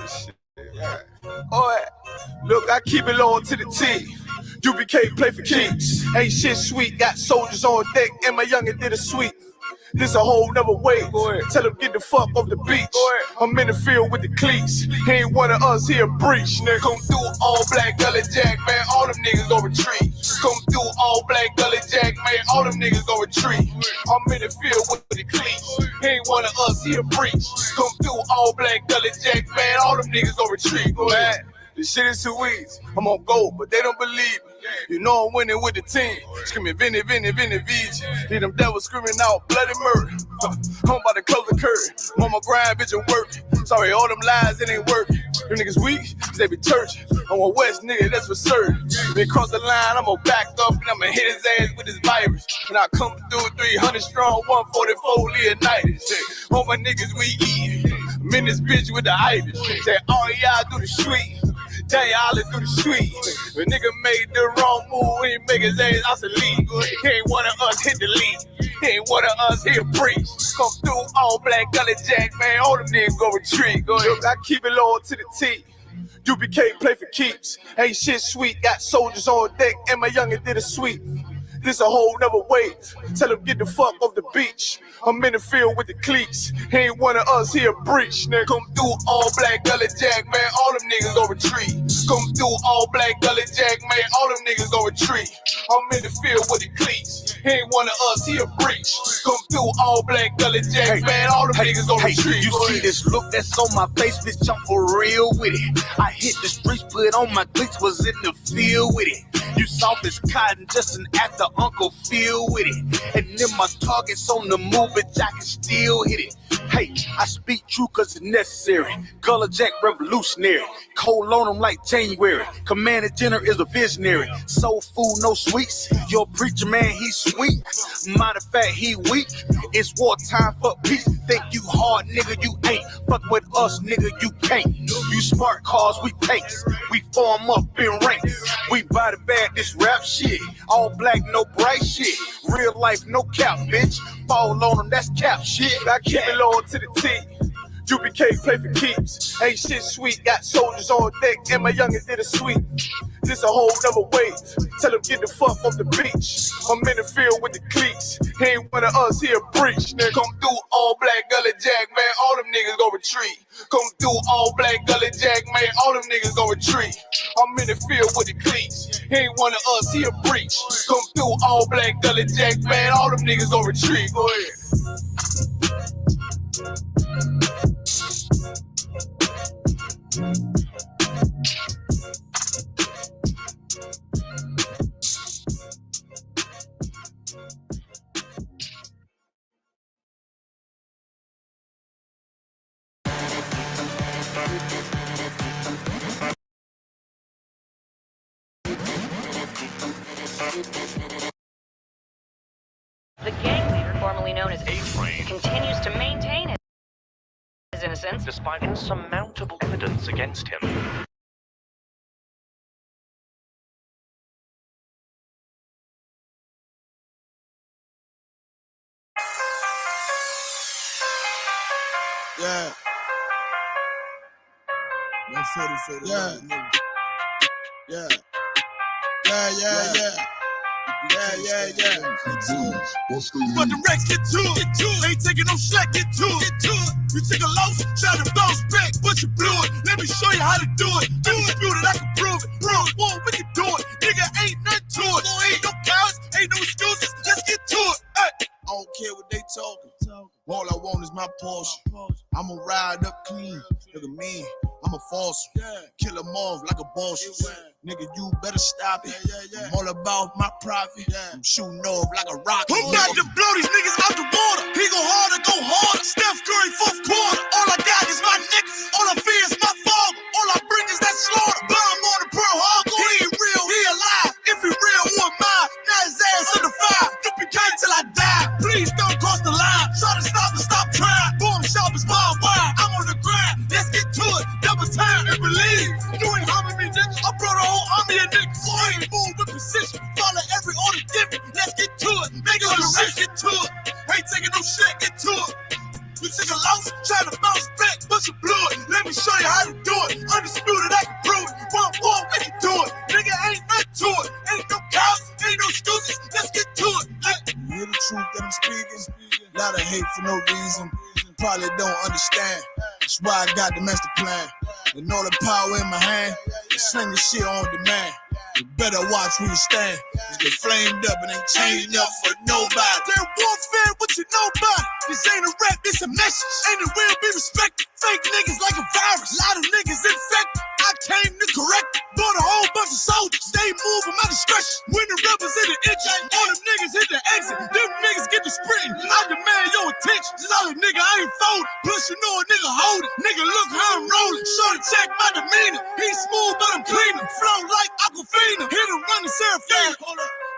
shit. Yeah. Alright, look, I keep it low to the T. UBK play for keeps. Ain't shit sweet, got soldiers on deck, and my youngin' did a sweep. This a whole nother way. Tell him get the fuck off the beach. I'm in the field with the cleats. He ain't one of us, he a breach. Nigga, come through all black gully jack, man. All them niggas gon' retreat. Come through all black gully jack, man. All them niggas gon' retreat. I'm in the field with the cleats. He ain't one of us, he a breach. Come through all black gully jack, man. All them niggas gon' retreat. Go ahead. This shit is too easy. I'm on go, but they don't believe me. You know I'm winning with the team. Screaming Vinny, Vinny, Vinny, VG. Hear them devils screaming out bloody murder. I'm about to close the curtain. Mama grind, bitch, and work. Sorry, all them lies, it ain't working. Them niggas weak, cause they be churching. I'm a West nigga, that's for certain. They cross the line, I'm gonna back up and I'm gonna hit his ass with this virus. And I come through 300 strong, 144 Leonidas. All my niggas we eat. I'm in this bitch with the itis. Say, all y'all do the sweet. Tell y'all to do the sweet. When nigga made the wrong move, he make his ass obsolete. He ain't one of us, hit the lead. He ain't one of us, he a preach. Come through all black gully jack, man. All them niggas go retreat. Go ahead. I keep it low to the T. UBK play for keeps. Ain't shit sweet, got soldiers on deck, and my youngin' did a sweep. This a whole nother wave. Tell him get the fuck off the beach. I'm in the field with the cleats. He ain't one of us, he a breach. Nigga, come through all black gully jack, man. All them niggas gon' retreat. Come through all black gully jack, man. All them niggas gon' retreat. I'm in the field with the cleats. He ain't one of us, he a breach. Come through all black gully jack, man. All them niggas gon' retreat. You see this look that's on my face, bitch, I'm for real with it. I hit the streets, put on my cleats, was in the field with it. You soft as cotton, just an after Uncle Phil with it. And then my target's on the move, bitch, I can still hit it. Hey, I speak true cause it's necessary. Gullah Jack revolutionary. Cold on them like January. Commander General is a visionary. Soul food, no sweets. Your preacher man, he's sweet. Matter of fact, he weak. It's wartime for peace. Think you hard, nigga, you ain't. Fuck with us, nigga, you can't. You smart cars, we tanks. We form up in ranks. We body bag this rap shit. All black, no bright shit. Real life, no cap, bitch. Fall on them, that's cap shit. I keep it low to the T. UBK play for keeps. Ain't shit sweet, got soldiers on deck, and my youngin' did a sweep. This a whole nother wave. Tell him get the fuck off the beach. I'm in the field with the cleats. He ain't one of us, he a breach. Nigga, come through all black gully jack, man. All them niggas gon' retreat. Come through all black gully jack, man. All them niggas gon' retreat. I'm in the field with the cleats. He ain't one of us, he a breach. Come through all black gully jack, man. All them niggas gon' retreat. Go ahead. The gang leader, formerly known as A-Train, continues to maintain his innocence despite insurmountable evidence against him. Yeah. 140 for the yeah. Yeah. Yeah, yeah, yeah. Yeah. But the Rex get to it. Ain't taking no slack, get to it. You take a loss, try to bounce back, but you blew it. Let me show you how to do it. Undisputed, I can prove it. Bro, boy, we can do it. Nigga, ain't nothing to it. Ain't no cowards, ain't no excuses. Let's get to it. Hey. I don't care what they talking. All I want is my Porsche. I'ma ride up clean. Look at me. I'm a false. Kill them off like a boss. Nigga, you better stop it. I'm all about my profit. I'm shooting off like a rocket. Who got to blow these niggas out the water? He go harder, go harder. Steph Curry, fourth quarter. All I got is my niggas. All I fear is my father. All I bring is that slaughter. Bomb on the Pearl Harbor. He ain't real, he alive. If he real, who am I? Now his ass in the fire. Duplicate till I die. Please don't cross the line. Try to stop and stop trying. Boom, sharp as barbed wire. I'm on the grind. Let's get to it. Double time and believe. You ain't harming me, nigga. I brought a whole army of niggas. So I ain't move with precision. Follow every order given. Let's get to it. Make it on the race, get to it. Ain't taking no shit, get to it. You took a loss, try to bounce back, but you blew it. Let me show you how to do do it. Undisputed, I can prove it. One, we can do it. Nigga, ain't nothing to it. Ain't no cows, ain't no excuses. Let's get to it. You hear the truth that I'm speaking? Lot of hate for no reason. Probably don't understand. That's why I got the master plan. And all the power in my hand, sling the shit on demand. You better watch where you stand. Just get flamed up and ain't changing up for nobody. They're warfare, what you know about it? This ain't a rap, this a message. Ain't it will be respected. Fake niggas like a virus. Lot of niggas infected. I came to correct it. Bought a whole bunch of soldiers. They move at my discretion. When the rebels hit the entrance, all them niggas hit the exit. Them niggas get to sprinting. I demand your attention. Solid nigga, I ain't folding. Plus you know a nigga hold it. Nigga, look how I'm rolling. Shorty check my demeanor. He's smooth, but I'm cleaner. Flow like Aquafina. Hit him running Serafina.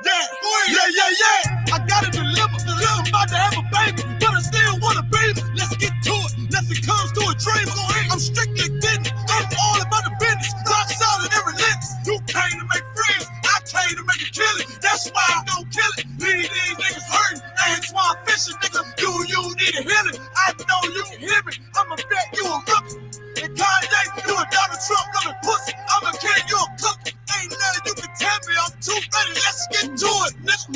Yeah. I got a dilemma. I'm about to have a baby, but I still want a baby. Let's get to it. Nothing comes to a dream. I'm strictly getting. I'm all about the business. Rock solid and relentless. You came to make friends. I came to make a killing. That's why I don't kill it. Leave these niggas hurting. Ain't swine fishing, nigga. Do you need a healing? I know you can hear me. I'ma bet you a rookie. And Kanye, you a Donald Trump loving pussy. I'ma kill you a cookie. Ain't nothing you can tell me. I'm too ready. Let's get to it, nigga.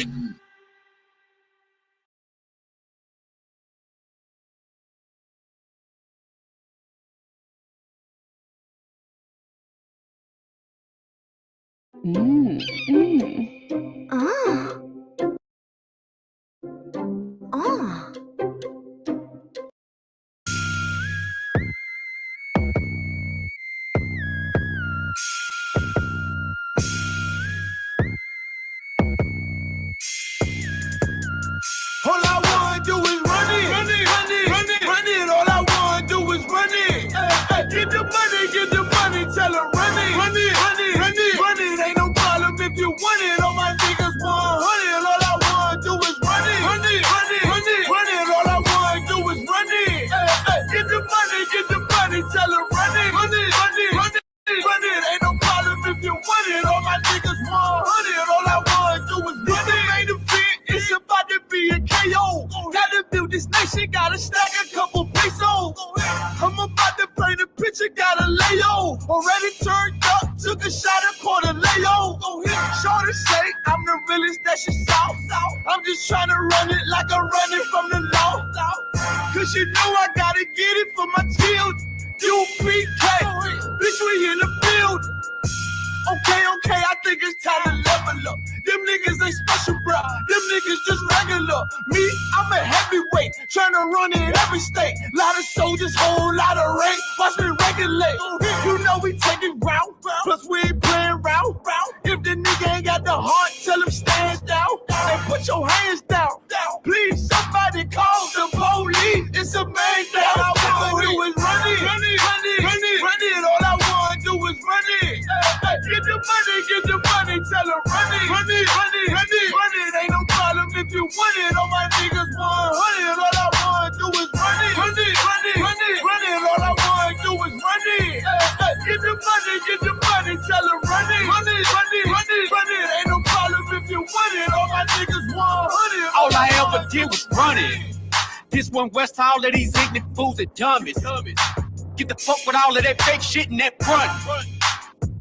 All I wanna do is run it. All I wanna do is run it. Get the money, tell her run it. Run it, ain't no problem if you want it. All my niggas 100. All I wanna do is run it. Run it, all I wanna do is run it. Get the money, tell her run it. Run it, ain't no problem if you want it. All my niggas 100. All I wanna do is run it. Main event, it's about to be a KO. Gotta build this nation, gotta stack a couple pesos. I'm about to paint a picture, gotta lay on. Already turned up, took a shot and poured a lay-o. Shorty say I'm the realest that she saw. I'm just trying to run it like I'm running from the law. Cause you know I gotta get it for my children. UPK, bitch, we in the building. Okay, I think it's time to level up. Them niggas ain't special, bro. Them niggas just regular. Me, I'm a heavyweight, trying to run in every state. Lot of soldiers, whole lot of rank. Watch me regulate. You know we taking route, plus we ain't playing route. If the nigga ain't got the heart, tell him stand down. And put your hands down. Please, somebody call the police. It's a man down. All I wanna do is run it. All I wanna do is run it. Get the money, tell her run it. Ain't no problem if you want it. All my niggas 100. All I wanna do is run it. All I wanna do is run it. Get the money, tell her run it. Ain't no problem if you want it. All my niggas 100. All I ever did was run it. This one West, all of these ignorant fools are dummies. Get the fuck with all of that fake shit in that front.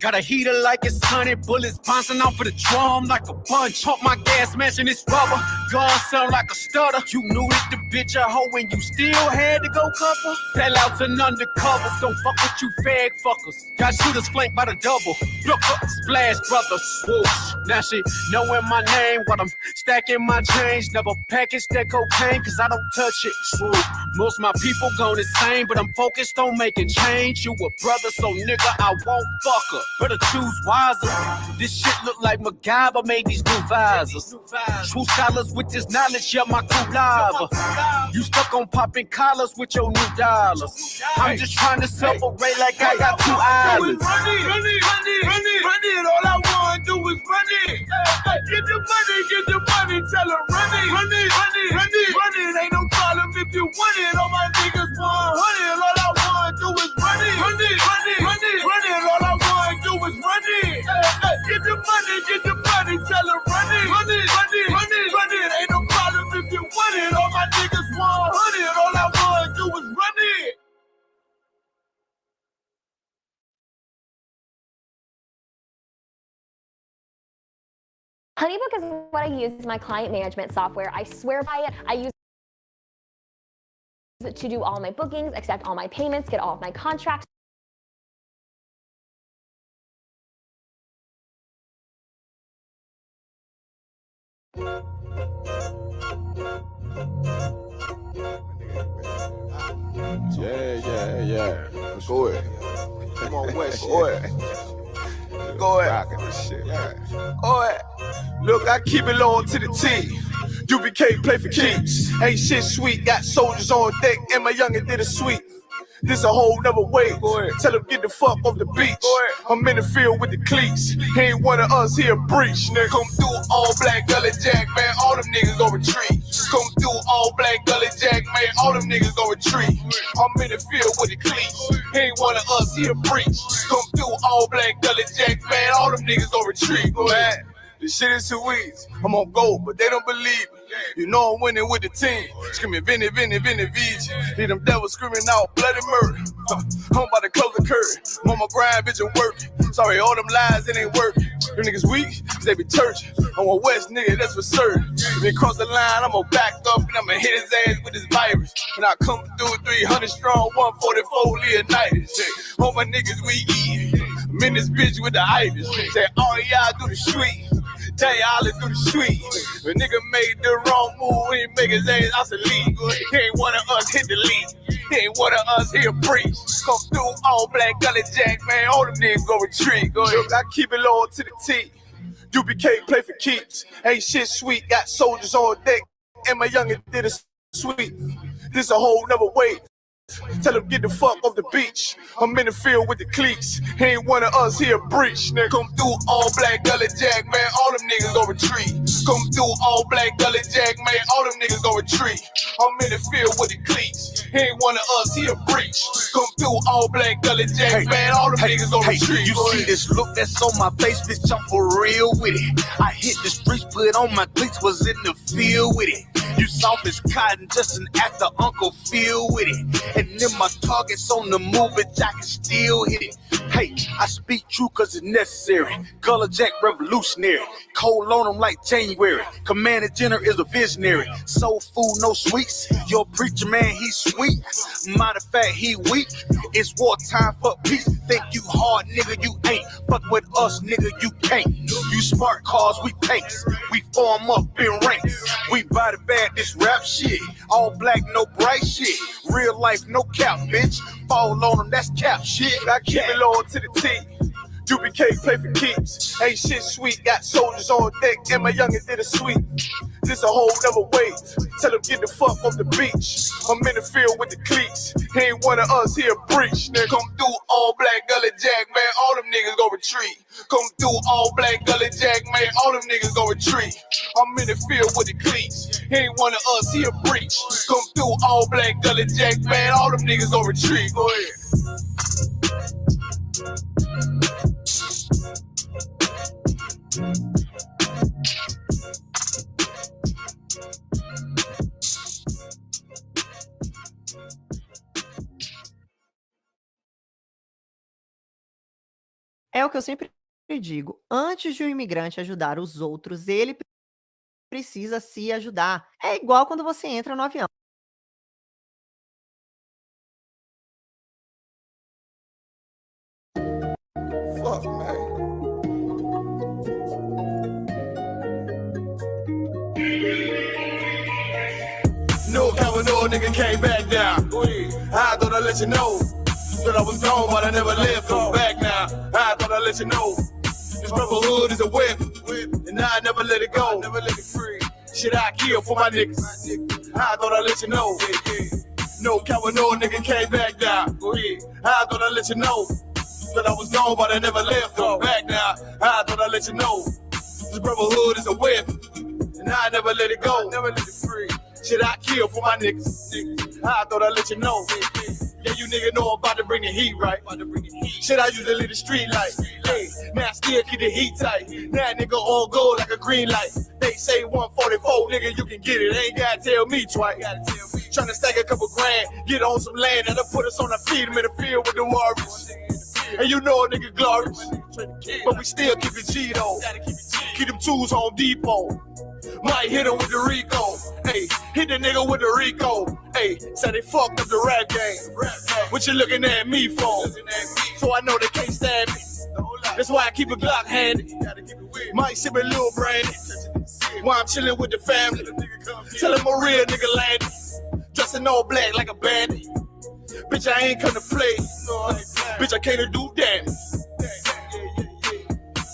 Got a heater like it's 100 bullets bouncing off of the drum like a bunch. Pump my gas, smashing this rubber. Gun sound like a stutter. You knew it, the bitch a hoe, and you still had to go cover. Sellouts and undercovers, don't fuck with you fag fuckers. Got shooters flanked by the double. Look up, splash brothers, swoosh. Now she knowing my name while I'm stacking my change. Never package that cocaine, cause I don't touch it. Swoop. Most my people gone insane, but I'm focused on making change. You a brother, so nigga, I won't fuck her. Better choose wiser. This shit look like MacGyver made these new visors. True scholars with this knowledge, yeah, my crew lava. You stuck on popping collars with your new dollars. I'm just trying to separate like I got two islands. Run it. All I wanna do is run it. Get the money, tell her run it. Ain't no problem if you want it. All my niggas 100. All I wanna do is run it. All I wanna do is run it. Get the money, tell her run it. Ain't no problem if you want it. All my niggas 100. All I wanna do is run it. HoneyBook is what I use as my client management software. I swear by it. I use it to do all my bookings, accept all my payments, get all of my contracts. Yeah. Go ahead. Come on, West. Go ahead. Go ahead. This shit. Yeah. Go ahead. Look, I keep it low to the T. UBK play for keeps. Ain't shit sweet. Got soldiers on deck, and my youngin' did a sweep. This a whole nother way. Tell him get the fuck off the beach. I'm in the field with the cleats. He ain't one of us here breach. Nigga, come through all black gully jack, man. All them niggas gon' retreat. Come through all black gully jack, man. All them niggas gon' retreat. I'm in the field with the cleats. He ain't one of us here breach. Come through all black gully jack, man. All them niggas gon' retreat. Man, this shit is too easy. I'm on gold, but they don't believe me. You know I'm winning with the team. Screaming Vinny, VG. Hear them devils screaming out bloody murder. I'm about to close the curtain. I'm on my grind, bitch, and work. Sorry, all them lies, it ain't working. Them niggas weak, cause they be churching. I'm a West nigga, that's for certain. If they cross the line, I'ma back up and I'ma hit his ass with this virus. And I come through 300 strong, 144 Leonidas. All my niggas we eat. I'm in this bitch with the itis. Say, all y'all do the street. Tell y'all to do the street. If a nigga made the wrong move, he ain't make his ass out the league. He ain't one of us hit the league. He ain't one of us here preach. Come through all black gully jack, man. All them niggas go retreat. Go ahead. Look, I keep it low to the T. UBK play for keeps. Ain't shit sweet. Got soldiers on deck, and my youngin' did a sweep. This a whole nother way. Tell him get the fuck off the beach. I'm in the field with the cleats. He ain't one of us here breach. Nigga, come through all black gully jack, man. All them niggas go retreat. Come through all black gully jack, man. All them niggas go retreat. I'm in the field with the cleats. He ain't one of us here breach. Come through all black gully jack, man. All them niggas go retreat. You see this look that's on my face, bitch, I'm for real with it. I hit the streets, put on my cleats, was in the field with it. You soft as cotton, just an actor, Uncle Phil with it. And then my target's on the move, bitch, I can still hit it. Hey, I speak true cause it's necessary. Color Jack revolutionary. Cold on them like January. Commander General is a visionary. Soul food, no sweets. Your preacher man, he's sweet. Matter of fact, he weak. It's wartime for peace. Think you hard, nigga, you ain't. Fuck with us, nigga, you can't. You smart cars, we tanks. We form up in ranks. We body bad, this rap shit. All black, no bright shit. Real life, no cap, bitch. Fall on them, that's cap shit. I keep it low to the T. UBK play for keeps. Ain't shit sweet. Got soldiers on deck, and my youngin' did a sweep. This a whole nother way. Tell him get the fuck off the beach. I'm in the field with the cleats. He ain't one of us here breach. Nigga, come through all black gully jack, man. All them niggas go retreat. Come through all black gully jack, man. All them niggas go retreat. I'm in the field with the cleats. He ain't one of us here breach. Come through all black gully jack, man. All them niggas go retreat. Go ahead. É o que eu sempre digo. Antes de um imigrante ajudar os outros, ele precisa se ajudar. É igual quando você entra no avião. Fuck, man. No Cavanaugh nigga came back down. I thought I'd let you know that I was gone, but I never left. I'm back now. I thought I'd let you know this brotherhood is a whip, and I never let it go. Never let it free. Shit, I kill for my niggas. I thought I'd let you know. No Cavanaugh nigga came back down. I thought I'd let you know that I was gone, but I never left. I'm back now. I thought I'd let you know this brotherhood is a whip, and I never let it go. Never let it free. Shit, I kill for my niggas. I thought I'd let you know. Yeah, you nigga know I'm about to bring the heat, right? Shit, I used to leave the street light. Hey, now I still keep the heat tight. Now nigga all gold like a green light. They say 144, nigga, you can get it. Ain't gotta tell me twice. Tryna stack a couple grand, get on some land, and put us on our feet, them in the field with the Warriors. And you know a nigga glorious, but we still keep it G though. keep them tools Home Depot. Might hit him with the Rico. Hey, hit the nigga with the Rico. Hey, said they fucked up the rap game. What you looking at me for? So I know they can't stand me. That's why I keep a Glock handy. Might sip a little brandy. While I'm chilling with the family. Tell him a real nigga landed. Dressed in all black like a bandit. Bitch, I ain't come to play. Bitch, I came to do damage.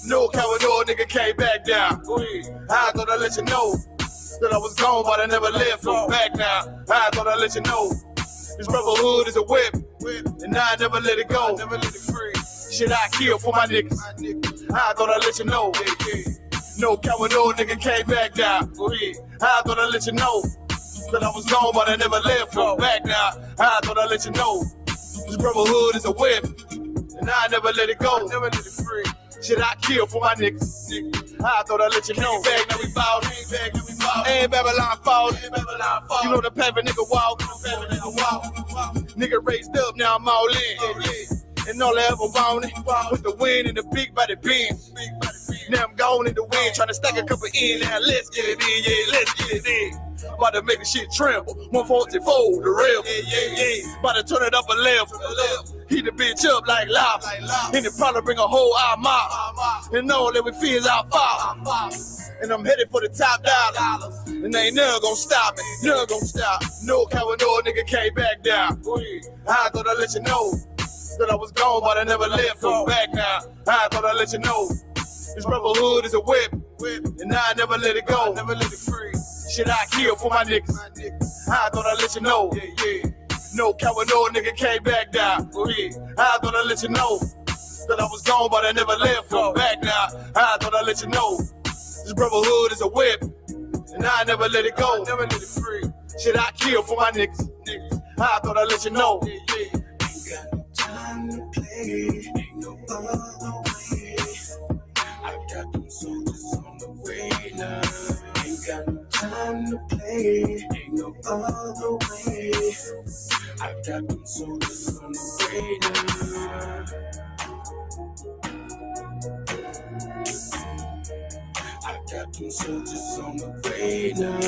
No coward, no nigga came back down. I thought I'd let you know that I was gone, but I never left. I'm back now. I thought I'd let you know this brotherhood is a whip, and I never let it go. Never let it free. Shit, I kill for my niggas. I thought I'd let you know. No coward, no nigga came back down. I thought I'd let you know that I was gone, but I never left. I'm back now. I thought I'd let you know this brotherhood is a whip, and I never let it go. Never let it free. Shit, I kill for my niggas. I thought I'd let you know. Back, now we ballin'. Ain't Babylon falling. You know the path a nigga walk. Nigga raised up, now I'm all in. And all I ever wanted was the win and the big body Benz. Now I'm gone in the wind, trying to stack a couple in. Now let's get it in, yeah, let's get it in. About to make the shit tremble. 144, the real. About to turn it up a level. Heat the bitch up like lava. And it probably bring a whole eye mob. And all that we feel is our father. And I'm headed for the top dollar. And ain't never gonna stop me. Never gonna stop. No coward, no nigga came back down. I thought I'd let you know that I was gone, but I never left. I'm back now. I thought I'd let you know this brotherhood is a whip, and I never let it go. Never let it free. Shit, I kill for my niggas. I thought I'd let you know. No coward, no nigga came back down. I thought I'd let you know that I was gone, but I never left. I'm back now. I thought I'd let you know this brotherhood is a whip, and I never let it go. Never let it free. Shit, I kill for my niggas. I thought I'd let you know. Ain't got no time to play. Ain't no other way. I got them soldiers on the way now. Ain't got no time to play. Ain't no other way. I got them soldiers on the way now. I got them soldiers on the way now.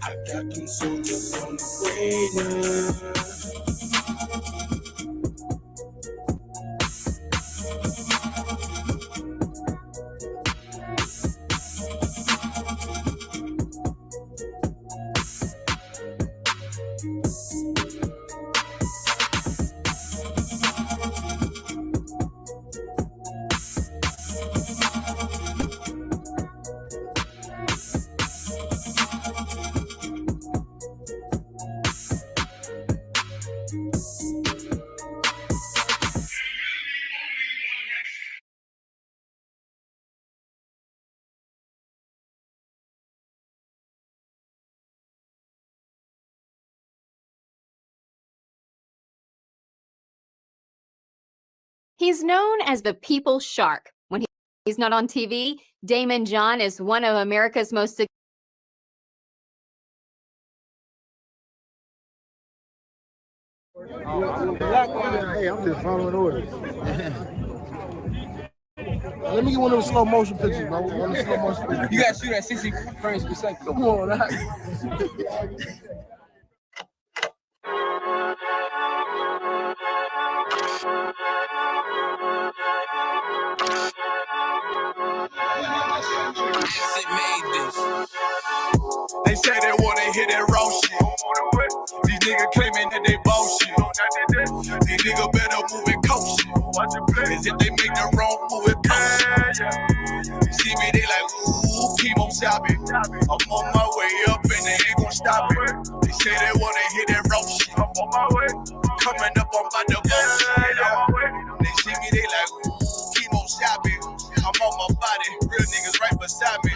I got them soldiers on the way now. He's known as the People's Shark. When he's not on TV, Damon John is one of America's most Hey, I'm just following orders. Let me get one of those slow motion pictures, bro. One of the slow motion pictures. You gotta shoot at 60 frames per second. Come on, right? They say they wanna hear that raw shit. These niggas claiming that they bullshit. These niggas better move it cautious. Cause if they make the wrong move, it post. You see me, they like, ooh, keep on shopping. I'm on my way up and they ain't gon' stop it. They say they wanna hear that raw shit. I'm on my way. Coming up on my bullshit. They see me, they like, ooh, keep on shopping. I'm on my body, real niggas right beside me.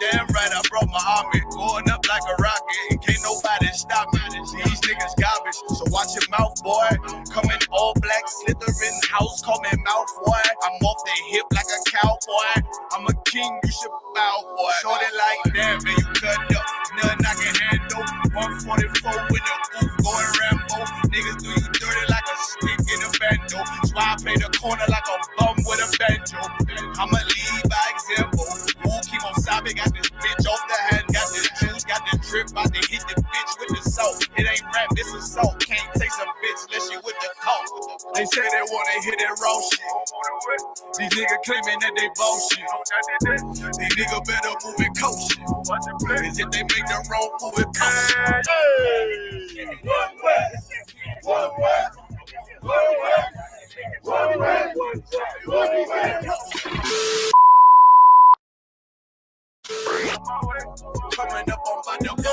Damn right, I brought my army, going up like a rocket, and can't nobody stop me. These niggas garbage, so watch your mouth, boy. Coming all black, slithering house, call me mouth, boy. I'm off the hip like a cowboy. I'm a king, you should bow, boy. Shorty like that, man, you cut up, nothing I can handle. 144 with the booth, going Rambo. Niggas do you dirty like a stick in a band. It ain't rap, it's assault. Can't taste a bitch unless you with the coke. They say they wanna hear that raw shit. These niggas claiming that they bullshit. These niggas better move and coach shit. Cause if they make the wrong move, it cost. Coming up on my double.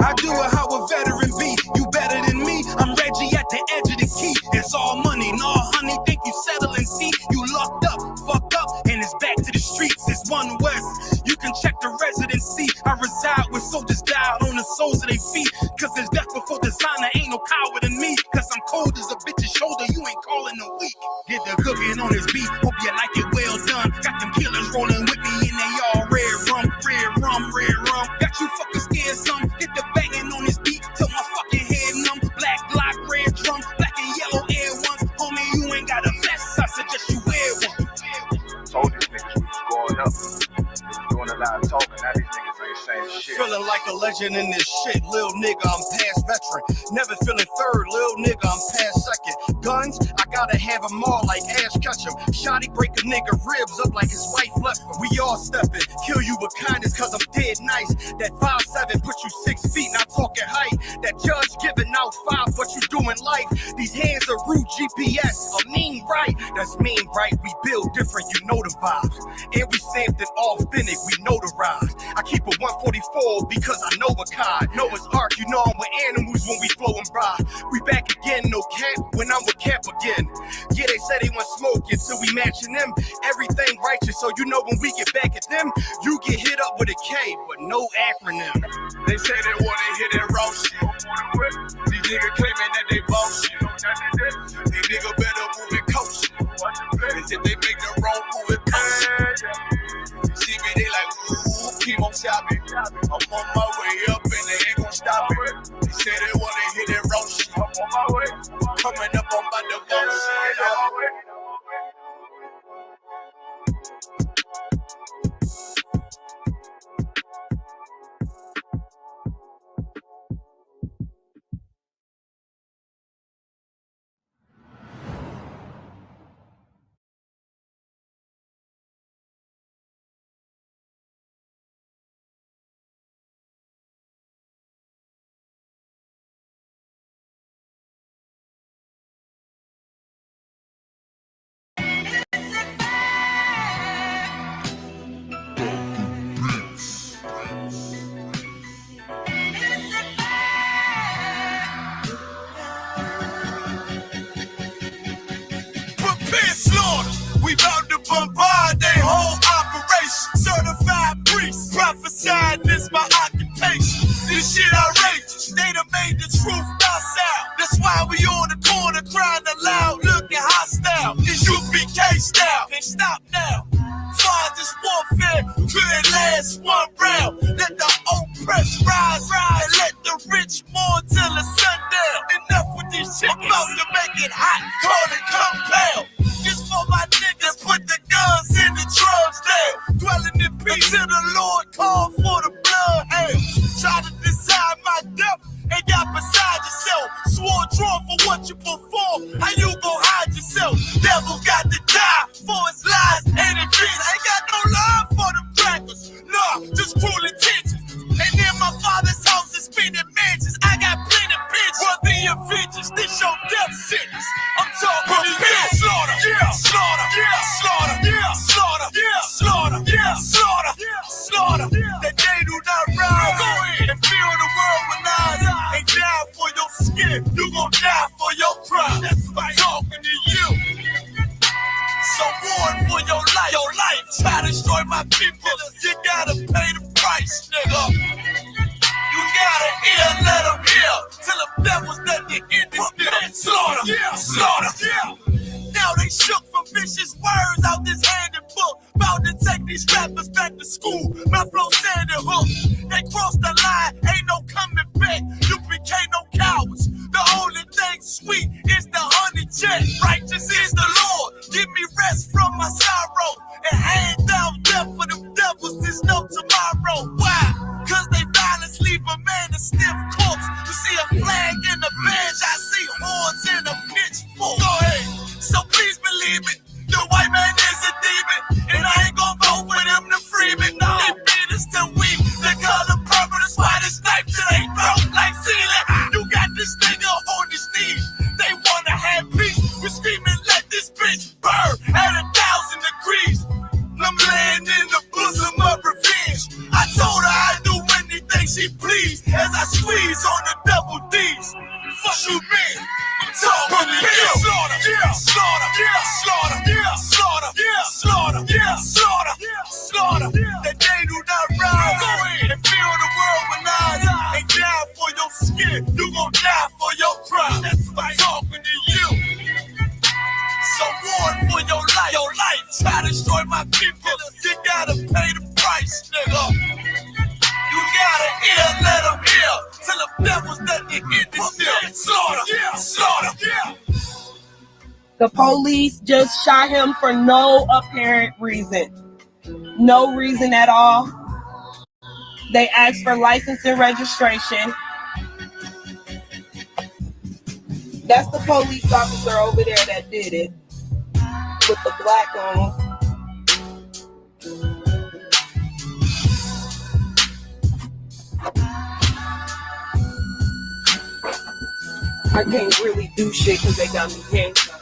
I do it how a veteran be. You better than me. I'm Reggie at the edge of the key. It's all money, no honey. Think you settling? See, you locked up, fucked up, and it's back to the streets. It's one West. You can check the residency. I reside with soldiers died on the soles of their feet. Cause there's death before designer. Ain't no coward in me. Cause I'm cold as a bitch's shoulder. You ain't calling a week. Get the cooking on his beat. Hope you like it well done. Got them killers rolling with me and they all red rum, red rum, red rum. Got you fucking scared some. Get the banging on his beat till my fucking head numb. Black Glock, red drum, black and yellow air ones. Homie, you ain't got a vest. I suggest you wear one. Told these niggas we was going up. Doing a lot of talking. Now these niggas ain't saying shit. Feeling like a legend in this shit, lil nigga, I'm past veteran. Never feeling third, lil nigga, I'm past second. Guns, I gotta have them all like Ash Ketchum. Shotty break a nigga ribs up like his wife left him. We all stepping, kill you with kindness cause I'm dead nice. That 5'7" put you 6 feet, not talking height. That judge giving out 5, but you doing life. These hands are root GPS, a mean right. That's mean right, we build different, you know the vibes. And we stamped it authentic, we notarized. I keep a 144 because I know a kind. Know it's arc, you know I'm with animals when we flowing by. We back again, no cap, when I'm with cap again. Yeah, they said they want smoking, so we matching them. Everything righteous, so you know when we get back at them, you get hit up with a K, but no acronym. They say they wanna hear that raw shit. These niggas claiming that they bullshit. These niggas better move and coach shit. Cause if they make the wrong move, it cost. You see me, they like, ooh, keep on shopping. I'm on my way up and they ain't gon' stop it. They say they wanna hear that raw shit. Coming up on my divorce. We bout to bombard their whole operation. Certified priest, prophesied this my occupation. This shit outrageous. They done made the truth docile. That's why we on the corner crying aloud, looking hostile. It's UPK style. Can't stop now. Farthest warfare couldn't last one round. Let the oppressed rise, and let the rich mourn till the sundown. Enough with this shit. I'm about to make it hot, call it compound. Just for my niggas, put the guns in the drums down. Dwelling in peace till the Lord call for the blood hands. Try to decide my death and got beside yourself. Swore drawn for what you perform. How you gon' hide yourself? Devil got to die for his lies and his dreams. Ain't got no love for the crackers. Nah, just cruel intentions. And in my father's house is spinning mansions. I got plenty of bitches. For the Avengers, this your death sentence. I'm talking about slaughter, yeah, slaughter, yeah, slaughter, yeah, slaughter, yeah, slaughter, yeah, slaughter, yeah, slaughter. That they do not rise. Go ahead and fill the world with lies. And die for your skin. You gon' die for your crime. I'm talking to you. So warn for your life. Your life. Try to destroy my people. You gotta pay the price, nigga. You gotta hear, let them hear. Till the devils that get in this nigga. Slaughter, yeah, slaughter, yeah. Now they shook from vicious words out this handbook. About to take these rappers back to school. My flow said it hook. They crossed the line, ain't no coming back. You became no cowards. The only thing sweet is the honey jet. Righteous is the Lord. Give me rest from my sorrow and hand down death for the a flag in the bench, I see horns in a pitchfork. Go ahead. So please believe it, the white man is a demon, and I ain't gonna vote with him to free me. No. They beat us till we the color purple, that's why they snipe till they broke like ceiling. You got this nigga on his knees. They wanna have peace. We're screaming, let this bitch burn at 1,000 degrees. I'm laying in the bosom of revenge. I told her I'd do anything she pleased as I squeeze on the double D's. Fuck you, man. I'm talking to you. Slaughter, yeah, slaughter, yeah, slaughter, yeah, slaughter, yeah, slaughter, yeah, slaughter, yeah, slaughter. That they do not rise. Go ahead and fill the world with lies. They die for your skin. You gon' die for your pride. That's why I'm talking to you. So warn for your life. Your life. Try to destroy my people. You gotta pay the price, nigga. You gotta hear, let them hear. Till the devils that they get this still. Slaughter, yeah, slaughter, yeah. The police just shot him for no apparent reason. No reason at all. They asked for license and registration. That's the police officer over there that did it. With the black on. I can't really do shit because they got me handcuffed.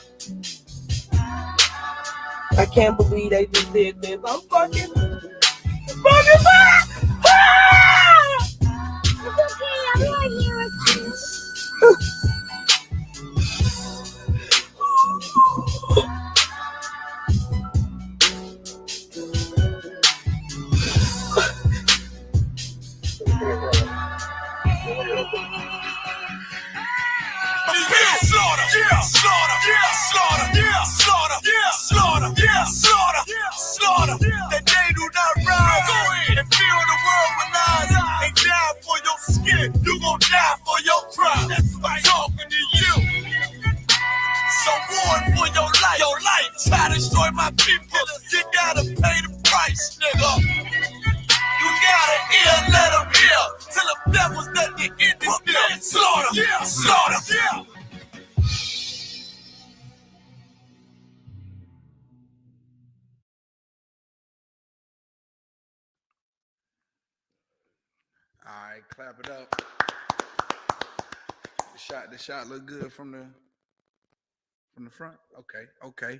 I can't believe they just did this. I'm fucking back! Ah! It's okay, I'm right here with you. Slaughter, yeah, slaughter, yeah, slaughter, yeah, slaughter, yeah, slaughter, yeah, slaughter, yeah, slaughter. That they do not rise. Go ahead and fill the world with lies. They die for your skin. You gon' die for your pride. That's why I'm talking to you. So warn for your life. Your life. Try to destroy my people. You gotta pay the price, nigga. You gotta hear, let them hear. Till the devils that get in this deal. Slaughter, yeah, slaughter, yeah. All right, clap it up. The shot look good from the front. Okay.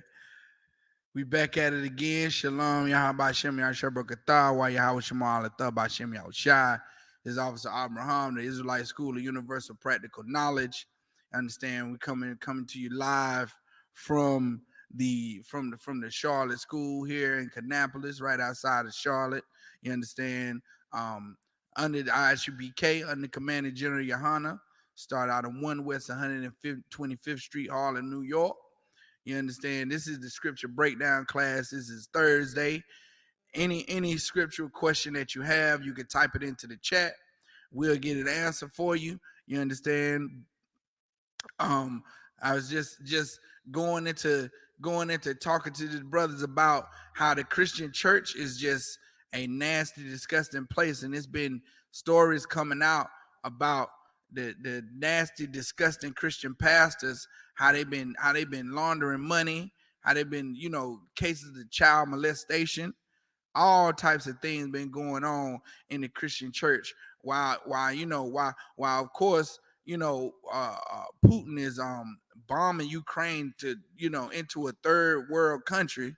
We back at it again. Shalom, Yahaba Shem Yahshabrakatah, wa Yahweh Shemal Atah Shem Yahushai. This is Officer Abraham, the Israelite School of Universal Practical Knowledge. Understand we coming to you live from the Charlotte School here in Kannapolis, right outside of Charlotte. You understand? Under the Isupk, under Commander General Yohana, start out of 1 West 125th Street Hall in New York. You understand? This is the scripture breakdown class. This is Thursday. Any scriptural question that you have, you can type it into the chat. We'll get an answer for you. You understand? I was just going into talking to the brothers about how the Christian church is just a nasty, disgusting place, and it's been stories coming out about the nasty, disgusting Christian pastors, how they've been laundering money, how they've been, cases of child molestation, all types of things been going on in the Christian church. While of course, Putin is bombing Ukraine to into a third world country.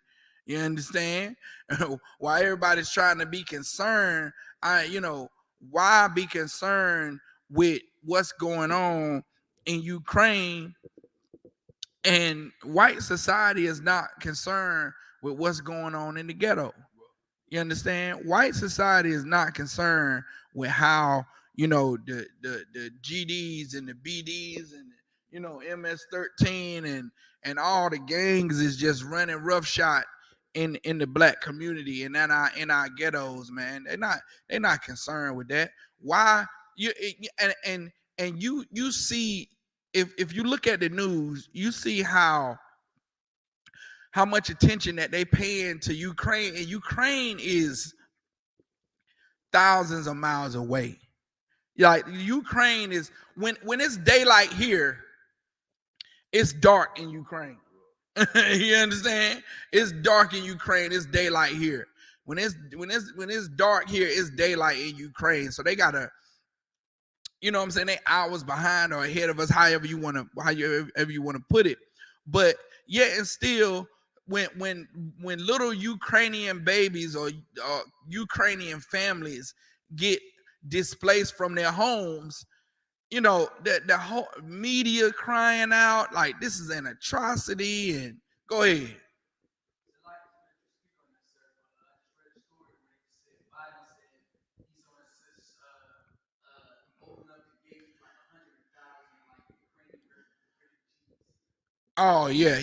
You understand? While everybody's trying to be concerned, why be concerned with what's going on in Ukraine, and white society is not concerned with what's going on in the ghetto? You understand? White society is not concerned with how the GDs and the BDs and MS-13 and all the gangs is just running roughshod in the black community and in our ghettos, man. They're not concerned with that. Why you see, if you look at the news, you see how much attention that they paying to Ukraine, and Ukraine is thousands of miles away. Like Ukraine is when it's daylight here, it's dark in Ukraine. You understand? It's dark in Ukraine. It's daylight here. When it's dark here, it's daylight in Ukraine. So they gotta, you know what I'm saying? They hours behind or ahead of us, however you wanna put it. But yet and still, when little Ukrainian babies or Ukrainian families get displaced from their homes, you know, the whole media crying out like this is an atrocity. And go ahead. Oh yeah,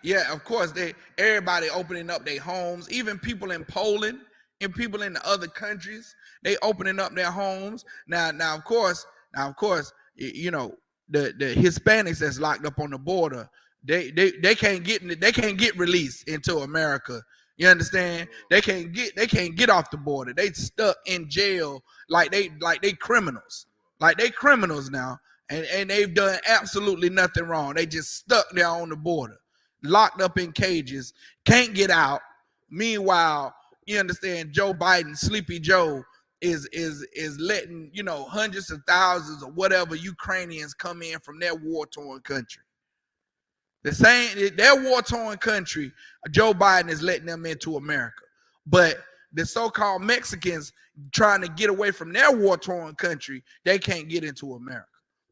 yeah, of course everybody opening up their homes, even people in Poland and people in the other countries, they opening up their homes. Now of course, you know, the Hispanics that's locked up on the border, they can't get released into America. You understand? They can't get off the border. They stuck in jail like they criminals. Like they criminals now. And they've done absolutely nothing wrong. They just stuck there on the border, locked up in cages, can't get out. Meanwhile, you understand, Joe Biden, Sleepy Joe, is letting, you know, hundreds of thousands or whatever Ukrainians come in from their war-torn country. Their war-torn country, Joe Biden is letting them into America. But the so-called Mexicans trying to get away from their war-torn country, they can't get into America.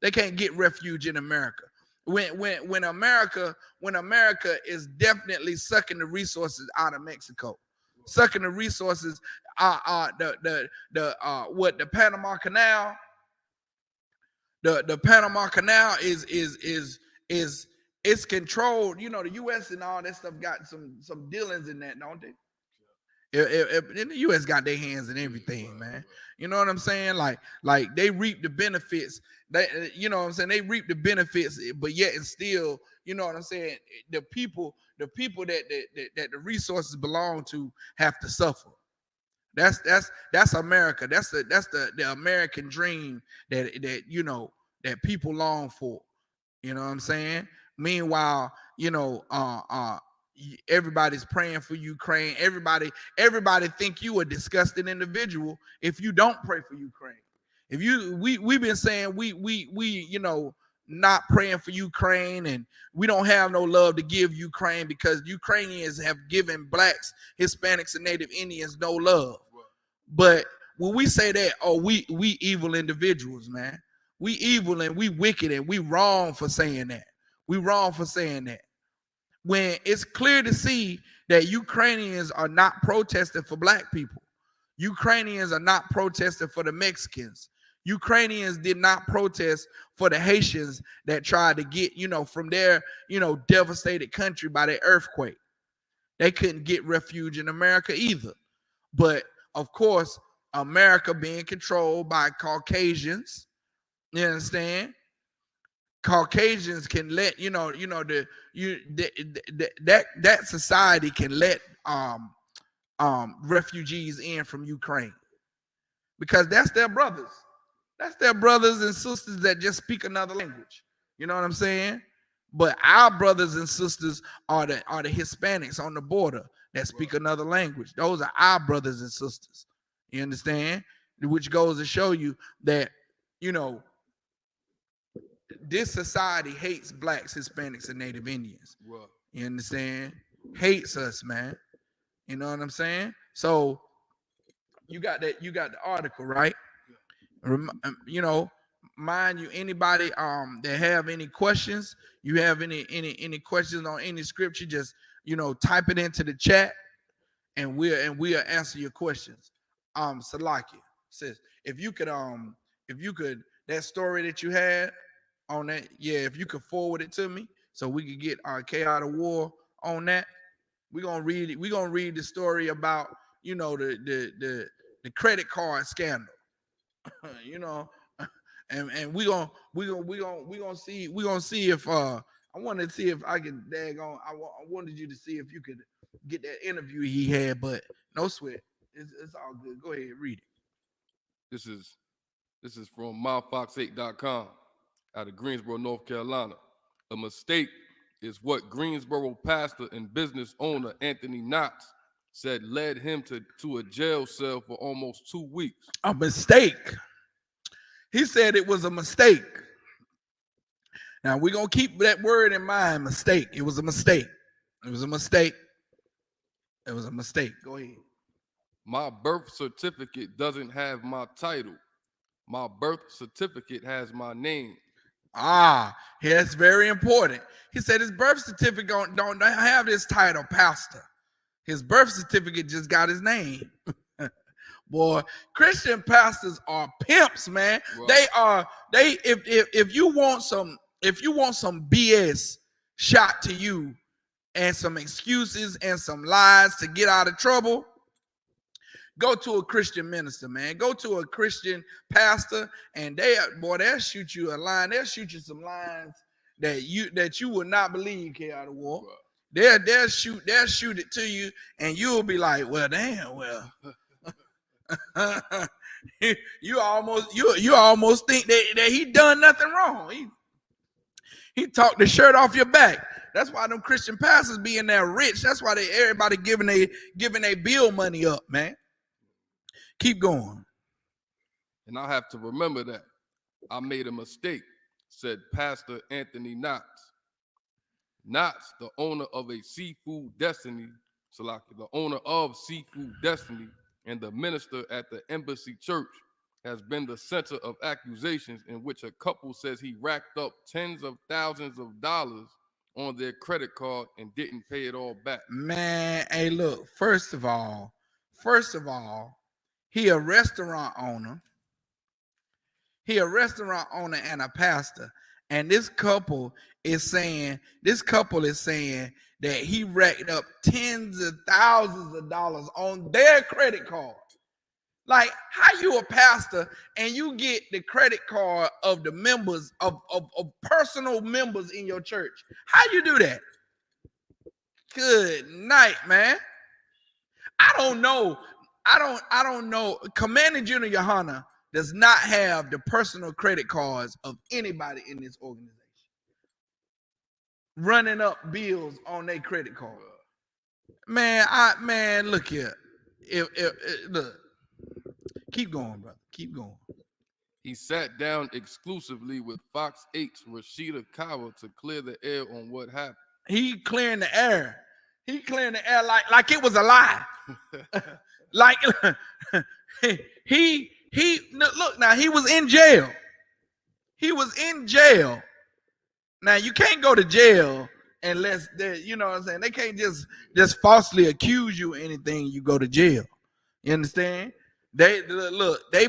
They can't get refuge in America. When America is definitely sucking the resources out of Mexico, sucking the resources, the Panama Canal, the Panama Canal is it's controlled. You know, the U.S. and all that stuff got some dealings in that, don't they? In the U.S. got their hands in everything, man. You know what I'm saying? Like they reap the benefits. They, you know what I'm saying? They reap the benefits, but yet and still, you know what I'm saying? The people that the resources belong to have to suffer. That's America. That's the American dream that you know that people long for. You know what I'm saying? Meanwhile, you know, everybody's praying for Ukraine. Everybody think you a disgusting individual if you don't pray for Ukraine. If we've been saying we you know, not praying for Ukraine, and we don't have no love to give Ukraine because Ukrainians have given blacks, Hispanics, and Native Indians no love. But when we say that, oh, we evil individuals, man. We evil and we wicked and we wrong for saying that. We wrong for saying that. When it's clear to see that Ukrainians are not protesting for black people. Ukrainians are not protesting for the Mexicans. Ukrainians did not protest for the Haitians that tried to get, you know, from their, you know, devastated country by the earthquake. They couldn't get refuge in America either. But of course, America being controlled by Caucasians, you understand? Caucasians can let that society can let refugees in from Ukraine because that's their brothers. That's their brothers and sisters that just speak another language. You know what I'm saying? But our brothers and sisters are the Hispanics on the border that speak another language. Those are our brothers and sisters. You understand? Which goes to show you that, you know, this society hates blacks, Hispanics, and Native Indians. You understand? Hates us, man. You know what I'm saying? So you got the article, right? You know, mind you, anybody that have any questions, you have any questions on any scripture, just, you know, type it into the chat and we'll answer your questions. Salakia says, if you could that story that you had on that, yeah, if you could forward it to me so we could get our K out of war on that. We're gonna read it. We're gonna read the story about, you know, the credit card scandal. You know, and we're gonna see if I wanted to see if I can I wanted you to see if you could get that interview he had, but no sweat. It's all good. Go ahead, read it. This is This is from myfox8.com out of Greensboro, North Carolina. A mistake is what Greensboro pastor and business owner Anthony Knotts said led him to a jail cell for almost 2 weeks. A mistake. He said it was a mistake. Now we're gonna keep that word in mind. Mistake. It was a mistake. It was a mistake. It was a mistake. Go ahead. My birth certificate doesn't have my title. My birth certificate has my name. Ah, that's very important. He said his birth certificate don't have this title, pastor. His birth certificate just got his name. Boy, Christian pastors are pimps, man. Right. If you want some BS shot to you and some excuses and some lies to get out of trouble, go to a Christian minister, man. Go to a Christian pastor, and they'll shoot you a line. They'll shoot you some lines that you would not believe, K out of war. Right. They'll shoot it to you, and you'll be like, well, damn, well. you almost think that he done nothing wrong. He talked the shirt off your back. That's why them Christian pastors being there rich. That's why everybody giving their bill money up, man. Keep going. And I have to remember that I made a mistake, said Pastor Anthony Knotts. Knotts, the owner of Seafood Destiny, and the minister at the Embassy Church, has been the center of accusations in which a couple says he racked up tens of thousands of dollars on their credit card and didn't pay it all back. Man, hey, look, first of all, he a restaurant owner. And a pastor. And this couple is saying that he racked up tens of thousands of dollars on their credit card. Like, how you a pastor and you get the credit card of the members of personal members in your church? How you do that? Good night, man. I don't know. Commander Junior Yohana does not have the personal credit cards of anybody in this organization running up bills on their credit card. Man, look here. Look, keep going, brother. Keep going. He sat down exclusively with Fox 8's Rashida Kawa to clear the air on what happened. He clearing the air. Like it was a lie. Like he look, now he was in jail. Now you can't go to jail unless you know what I'm saying. They can't just falsely accuse you of anything. You go to jail. You understand? They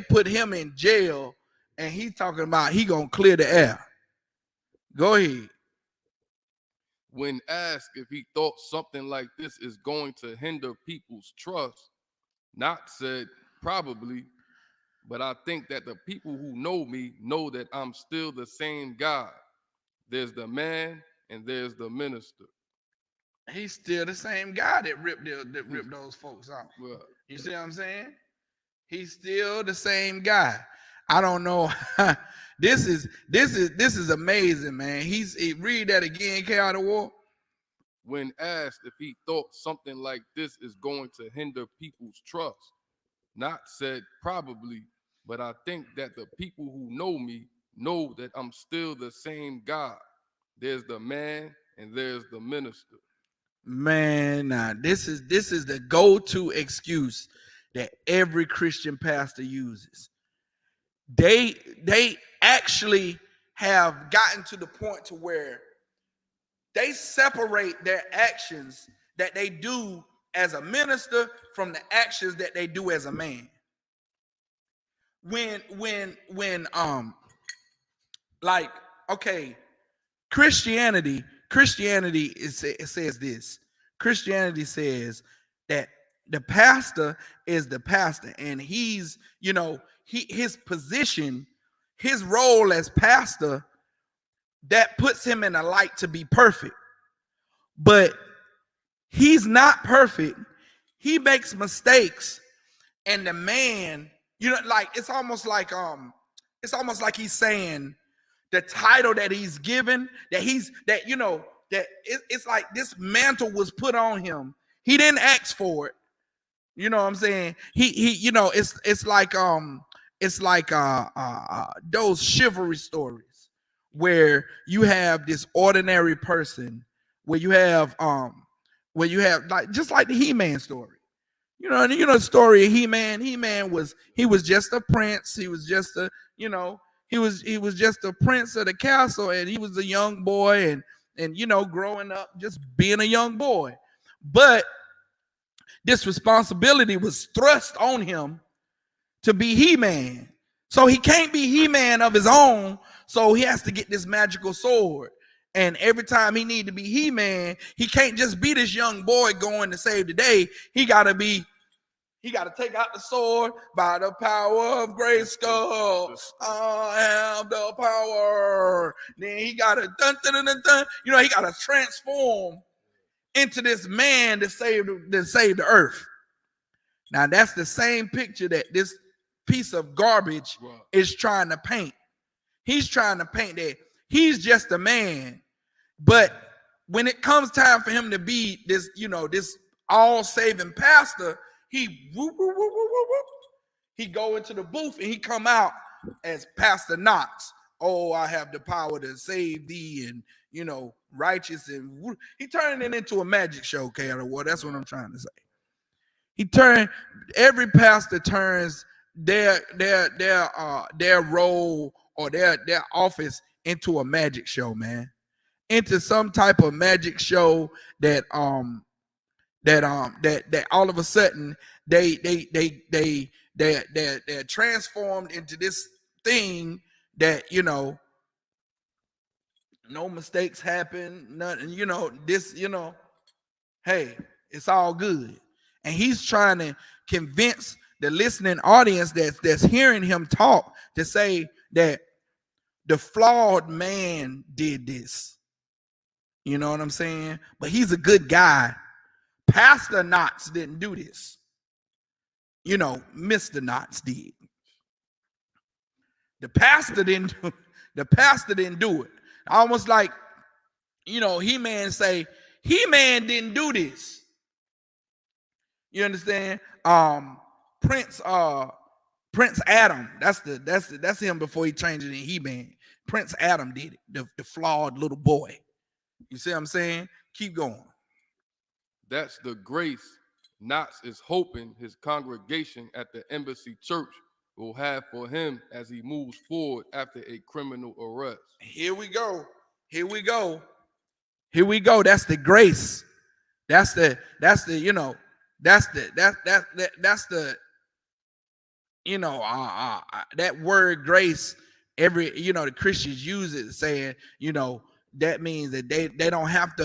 put him in jail, and he's talking about he gonna clear the air. Go ahead. When asked if he thought something like this is going to hinder people's trust, Knott said, probably, but I think that the people who know me know that I'm still the same guy. There's the man and there's the minister. He's still the same guy that ripped those folks out. Well, you see what I'm saying? He's still the same guy. I don't know. This is amazing, man. Read that again, K out of war. When asked if he thought something like this is going to hinder people's trust, Knott said probably, but I think that the people who know me know that I'm still the same God. There's the man and there's the minister. Man, nah, this is the go-to excuse that every Christian pastor uses. They actually have gotten to the point to where they separate their actions that they do as a minister from the actions that they do as a man. Like, okay, Christianity says this. Christianity says that the pastor is the pastor, and he's, his position, his role as pastor, that puts him in a light to be perfect. But he's not perfect. He makes mistakes, and the man, like, it's almost like It's almost like he's saying the title that he's given, it's like this mantle was put on him. He didn't ask for it. You know what I'm saying? It's like those chivalry stories where you have this ordinary person, where you have like just like the He-Man story. The story of He-Man. He-Man was just a prince. He was just a, he was just a prince of the castle, and he was a young boy, and growing up, just being a young boy. But this responsibility was thrust on him to be He-Man. So he can't be He-Man of his own. So he has to get this magical sword. And every time he need to be He-Man, he can't just be this young boy going to save the day. He got to take out the sword by the power of Grayskull. I have the power. Then he got to he got to transform into this man to save the earth. Now that's the same picture that this piece of garbage is trying to paint. He's trying to paint that he's just a man, but when it comes time for him to be this, this all-saving pastor, he go into the booth and he come out as Pastor Knox. Oh, I have the power to save thee, and righteous, and he turned it into a magic show, Well, that's what I'm trying to say. Every pastor turns their role or their office into a magic show, man. Into some type of magic show that all of a sudden they're transformed into this thing that no mistakes happen, nothing, hey, it's all good. And he's trying to convince the listening audience that's hearing him talk to say that the flawed man did this. You know what I'm saying? But he's a good guy. Pastor Knox didn't do this. Mr. Knox did. The pastor didn't do it. Almost like, He-Man say, He-Man didn't do this. You understand? Prince Adam, that's him before he changed it in He-Man. Prince Adam did it, the flawed little boy. You see what I'm saying? Keep going. That's the grace Knox is hoping his congregation at the Embassy Church will have for him as he moves forward after a criminal arrest. Here we go. That's the grace. That's the that word grace. The Christians use it saying, that means that they don't have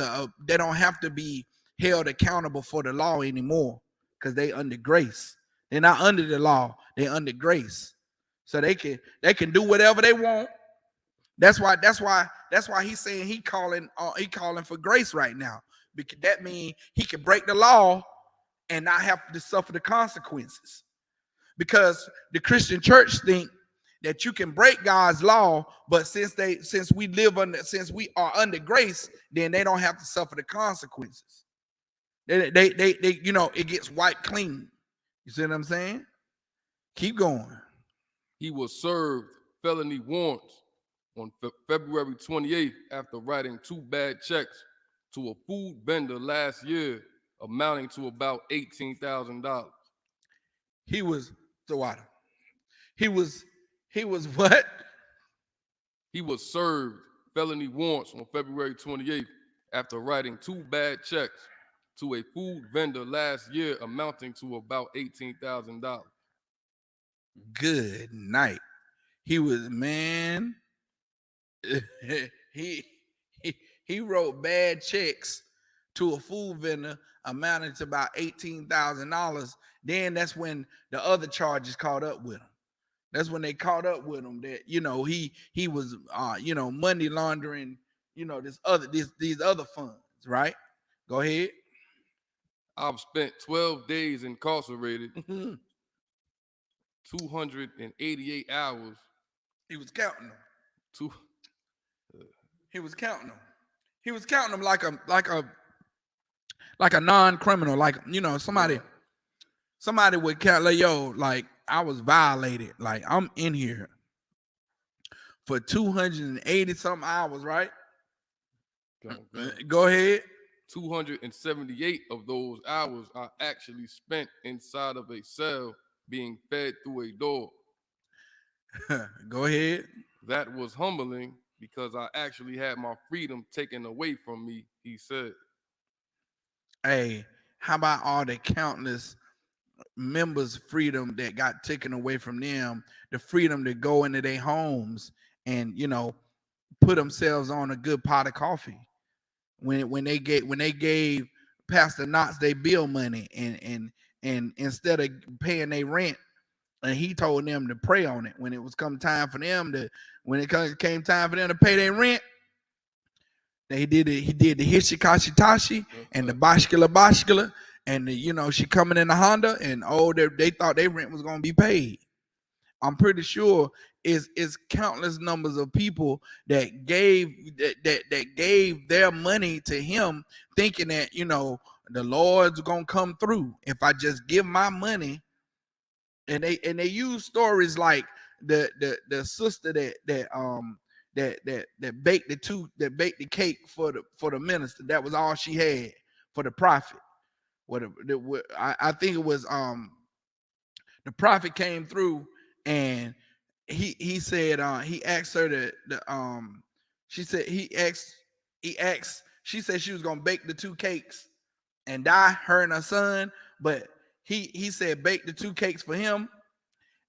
to be held accountable for the law anymore, because they under grace. They're not under the law, they're under grace. So they can do whatever they want. That's why he's saying he calling for grace right now, because that means he can break the law and not have to suffer the consequences. Because the Christian church think that you can break God's law, but since we are under grace, then they don't have to suffer the consequences. They it gets wiped clean. You see what I'm saying? Keep going. He was served felony warrants on February 28th after writing 2 bad checks to a food vendor last year, amounting to about $18,000. He was what? He was served felony warrants on February 28th after writing 2 bad checks to a food vendor last year, amounting to about $18,000. Good night. He was, man. he wrote bad checks to a food vendor amounting to about $18,000. Then that's when the other charges caught up with him. That's when they caught up with him that he was money laundering these other funds, right? Go ahead. I've spent 12 days incarcerated, 288 hours He was counting them. Two. He was counting them. He was counting them like a non-criminal, like, you know, somebody would count, like, yo, like, I was violated, like, I'm in here for 280 something hours, right? Go ahead. 278 of those hours I actually spent inside of a cell being fed through a door. Go ahead. That was humbling because I actually had my freedom taken away from me, he said. Hey, how about all the countless members' freedom that got taken away from them, the freedom to go into their homes and, you know, put themselves on a good pot of coffee when they gave Pastor Knox their bill money and instead of paying their rent, and he told them to pray on it when it was come time for them to came time for them to pay their rent. He did the hishikashitashi and the bashkala and the, you know, she coming in the Honda and they thought their rent was gonna be paid. I'm pretty sure is countless numbers of people that gave their money to him, thinking that, you know, the Lord's gonna come through if I just give my money. And they use stories like the sister that baked the cake for the minister. That was all she had for the prophet. I think it was the prophet came through and he said he asked her she said she said she was gonna bake the 2 cakes and die, her and her son, but he said bake the 2 cakes for him.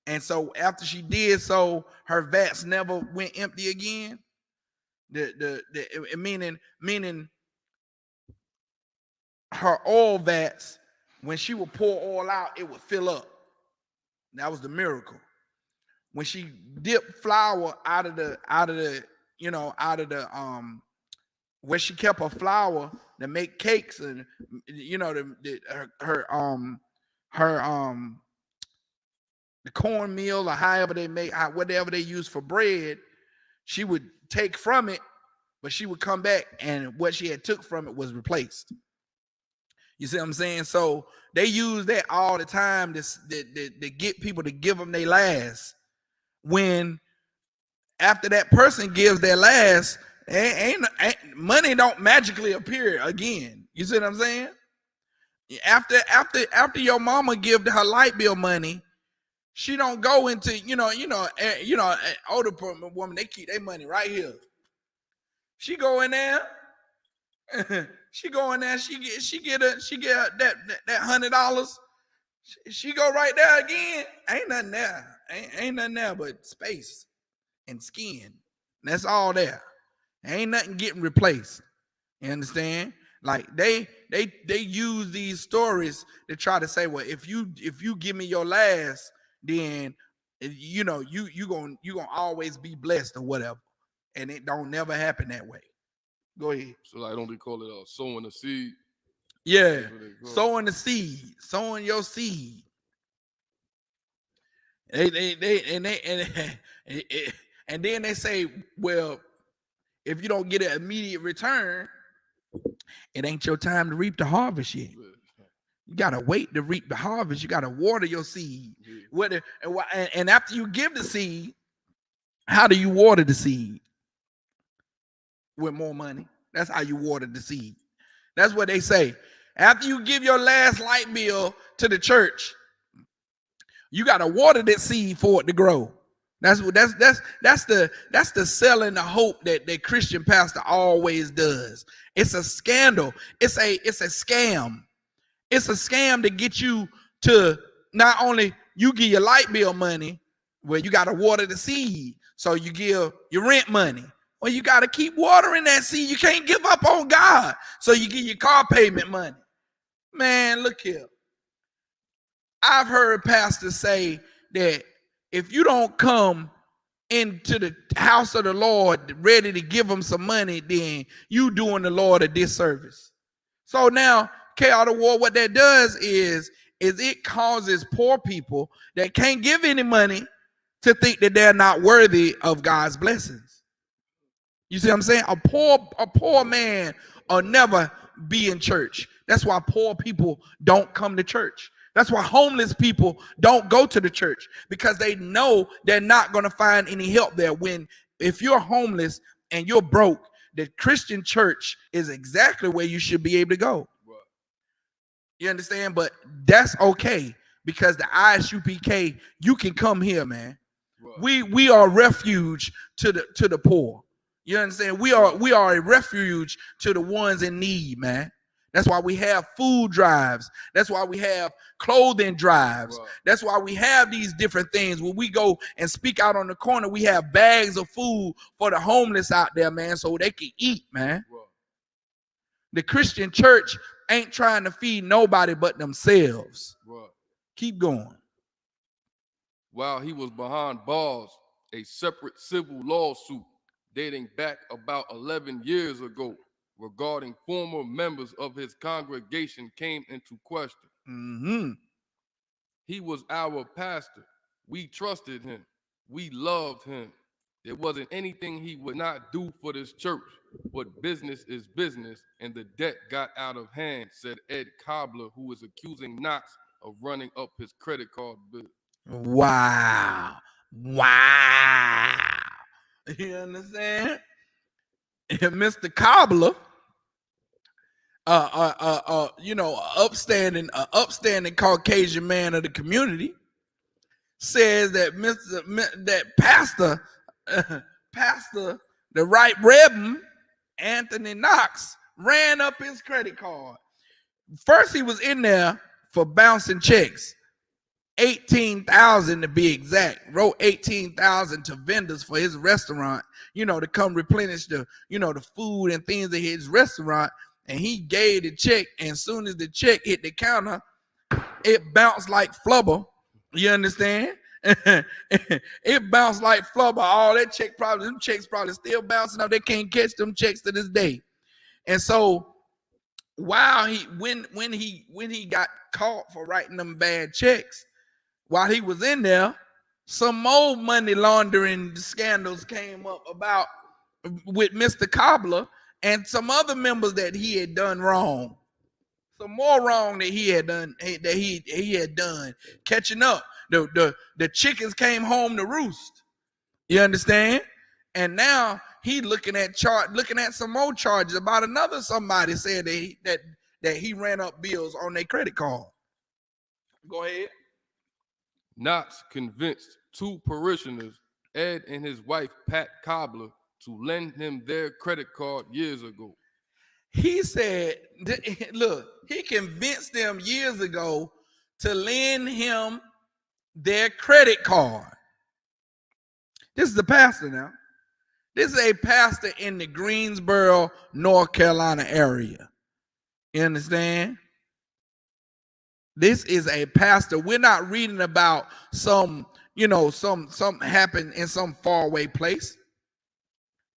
And so after she did so, her vats never went empty again. Meaning her oil vats, when she would pour oil out, it would fill up. That was the miracle. When she dipped flour out of the where she kept her flour to make cakes, and you know the cornmeal or however they make, whatever they use for bread, she would take from it, but she would come back and what she had took from it was replaced. You see what I'm saying? So they use that all the time to get people to give them their last. When after that person gives their last, ain't money don't magically appear again. You see what I'm saying? After your mama give her light bill money, she don't go into an older woman. They keep their money right here. She go in there. She go in there. She get that $100. She go right there again. Ain't nothing there. Ain't nothing there but space and skin. That's all there. Ain't nothing getting replaced. You understand? Like they use these stories to try to say, well, if you give me your last, then you know you gonna always be blessed or whatever, and it don't never happen that way. Go ahead. So like, don't they call it sowing a seed? Yeah, sowing the seed, sowing your seed. And then they say, well, if you don't get an immediate return, it ain't your time to reap the harvest yet. You gotta wait to reap the harvest. You gotta water your seed. And after you give the seed, how do you water the seed? With more money. That's how you water the seed. That's what they say. After you give your last light bill to the church, you gotta water that seed for it to grow. That's the selling the hope that Christian pastor always does. It's a scandal. It's a scam. It's a scam to get you to not only you give your light bill money, where you got to water the seed, so you give your rent money. Well, you got to keep watering that seed. You can't give up on God, so you give your car payment money. Man, look here. I've heard pastors say that if you don't come into the house of the Lord ready to give them some money, then you doing the Lord a disservice. So now, Chaos of War, what that does is it causes poor people that can't give any money to think that they're not worthy of God's blessings. You see what I'm saying? A poor man will never be in church. That's why poor people don't come to church. That's why homeless people don't go to the church, because they know they're not going to find any help there. If you're homeless and you're broke, the Christian church is exactly where you should be able to go. You understand? But that's okay, because the ISUPK, you can come here, man. We are a refuge to the poor. You understand? We are a refuge to the ones in need, man. That's why we have food drives. That's why we have clothing drives. That's why we have these different things. When we go and speak out on the corner, we have bags of food for the homeless out there, man, so they can eat, man. The Christian church ain't trying to feed nobody but themselves. Keep going. While he was behind bars, a separate civil lawsuit dating back about 11 years ago regarding former members of his congregation came into question. He was our pastor. We trusted him. We loved him. There wasn't anything he would not do for this church, but business is business, and the debt got out of hand, said Ed Cobbler, who is accusing Knox of running up his credit card bill. Wow. You understand? And Mr. Cobbler, upstanding Caucasian man of the community, says that Pastor, the right Reverend Anthony Knox, ran up his credit card. First, he was in there for bouncing checks, 18,000 to be exact. Wrote 18,000 to vendors for his restaurant, to come replenish the food and things at his restaurant. And he gave the check, and as soon as the check hit the counter, it bounced like flubber. You understand? It bounced like flubber. All that them checks probably still bouncing up. They can't catch them checks to this day. And so while when he got caught for writing them bad checks, while he was in there, some more money laundering scandals came up with Mr. Cobbler and some other members that he had done wrong. Some more wrong that he had done, catching up. The chickens came home to roost. You understand? And now he looking at some more charges about another somebody said that he ran up bills on their credit card. Go ahead. Knox convinced two parishioners, Ed and his wife Pat Cobbler, to lend him their credit card years ago. He said, look, he convinced them years ago to lend him their credit card. This is the pastor now. This is a pastor in the Greensboro, North Carolina area. You understand? This is a pastor. We're not reading about something happened in some faraway place.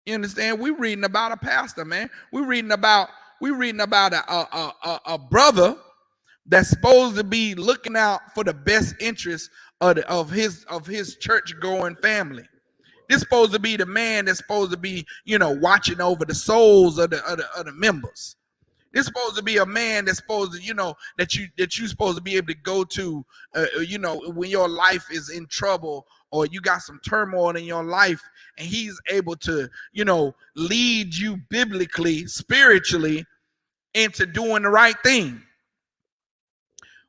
You understand? We're reading about a pastor, man. We're reading about a brother that's supposed to be looking out for the best interests of his church-going family. This supposed to be the man that's supposed to be, watching over the souls of the members. This supposed to be a man that's supposed to, that you're supposed to be able to go to, when your life is in trouble or you got some turmoil in your life, and he's able to, lead you biblically, spiritually into doing the right thing.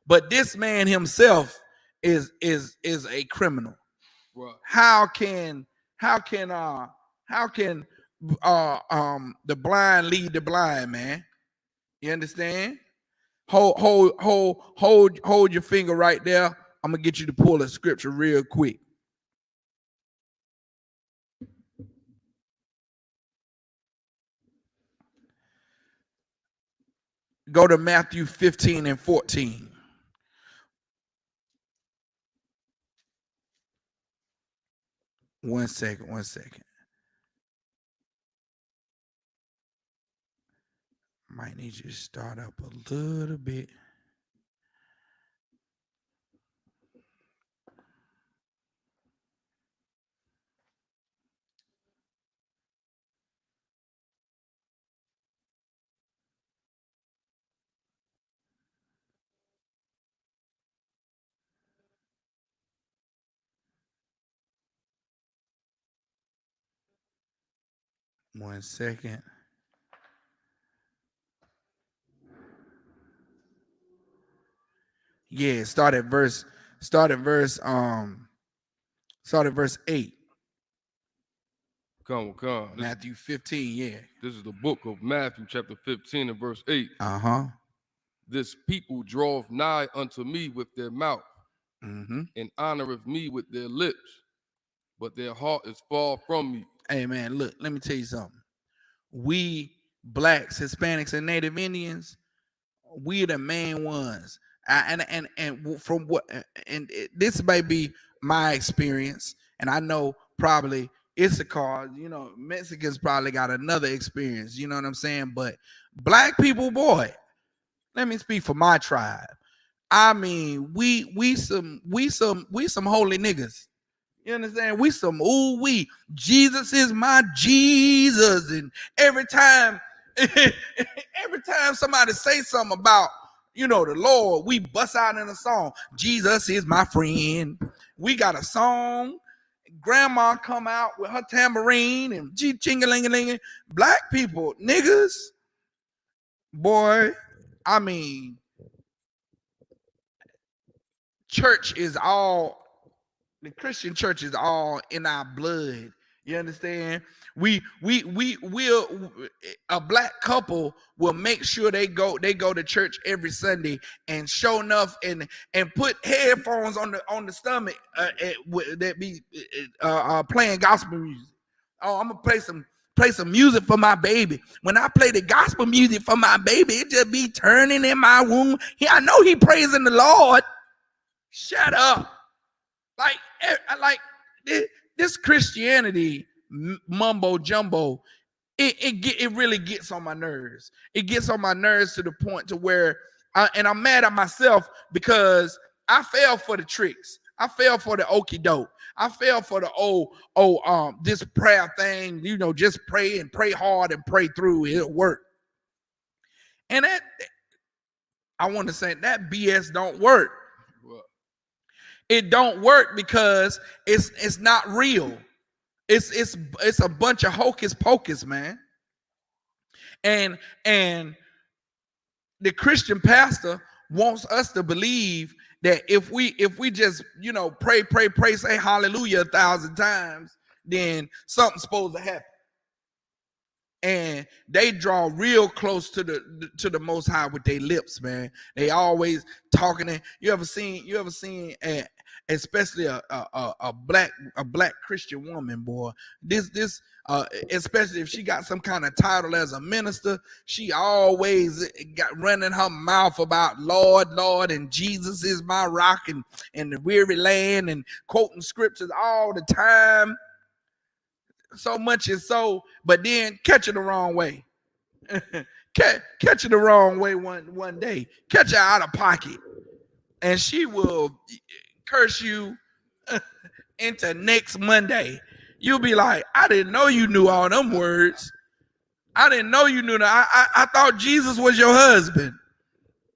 But this man himself is a criminal. Right. How can the blind lead the blind, man? You understand? Hold your finger right there. I'm gonna get you to pull a scripture real quick. Go to Matthew 15 and 14. One second. Might need you to start up a little bit. 1 second. Yeah, start at verse 8. Come. Matthew 15, yeah. This is the book of Matthew, chapter 15 and verse 8. Uh-huh. This people draweth nigh unto me with their mouth, Mm-hmm. and honoreth me with their lips, but their heart is far from me. Hey, man, look, let me tell you something. We blacks, Hispanics, and Native Indians, we the main ones. And from what, this may be my experience, and I know probably Isupk, you know, Mexicans probably got another experience, you know what I'm saying? But black people, boy, let me speak for my tribe. I mean, we some holy niggas. You understand? We some Jesus is my Jesus, and every time somebody say something about, you know, the Lord, we bust out in a song. Jesus is my friend. We got a song. Grandma come out with her tambourine and ching-a-ling-a-ling. Black people, niggas, boy, I mean, the Christian church is all in our blood. You understand? A black couple will make sure they go to church every Sunday and show enough and put headphones on the stomach that be playing gospel music. Oh, I'm gonna play some music for my baby. When I play the gospel music for my baby, it just be turning in my womb. I know he praising the Lord. Shut up. Like this Christianity mumbo jumbo, it really gets on my nerves. It gets on my nerves to the point to where I'm mad at myself because I fell for the tricks. I fell for the okie doke. I fell for the this prayer thing, you know, just pray and pray hard and pray through, it'll work. And that, I want to say, that BS don't work. It don't work because it's not real. It's a bunch of hocus pocus, man. And the Christian pastor wants us to believe that if we just, you know, pray, say hallelujah 1,000 times, then something's supposed to happen. And they draw real close to the Most High with their lips, man. They always talking. And you ever seen especially a black Christian woman, boy. This especially if she got some kind of title as a minister, she always got running her mouth about Lord, and Jesus is my rock and the weary land, and quoting scriptures all the time. So much is so, but then catch it the wrong way. catch it the wrong way one day. Catch her out of pocket, and she will curse you into next Monday. You'll be like, I didn't know you knew all them words. I didn't know you knew that. I thought Jesus was your husband.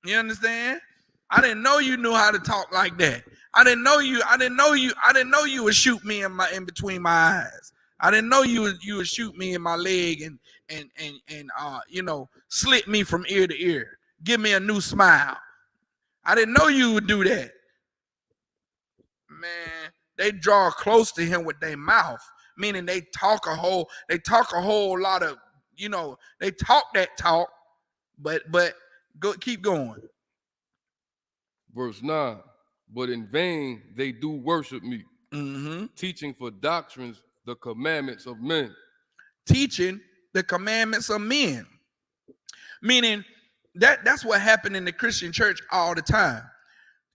You understand? I didn't know you knew how to talk like that. I didn't know you would shoot me in between my eyes. I didn't know you would shoot me in my leg and you know, slit me from ear to ear. Give me a new smile. I didn't know you would do that. Man, they draw close to him with their mouth, meaning they talk a whole lot of, you know, they talk that talk, but keep going. Verse 9, but in vain they do worship me, teaching for doctrines the commandments of men. Teaching the commandments of men. Meaning that's what happened in the Christian church all the time.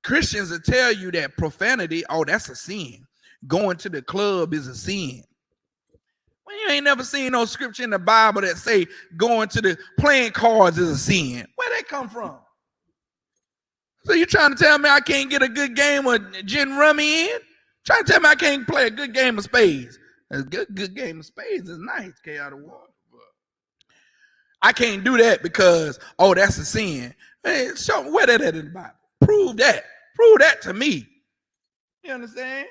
Christians will tell you that profanity, oh, that's a sin. Going to the club is a sin. Well, you ain't never seen no scripture in the Bible that say going to the playing cards is a sin. Where they come from? So you trying to tell me I can't get a good game of gin rummy in? Trying to tell me I can't play a good game of spades? A good game of spades is nice, K out of water. I can't do that because, oh, that's a sin. Hey, show me where that at in the Bible. Prove that. Prove that to me. You understand?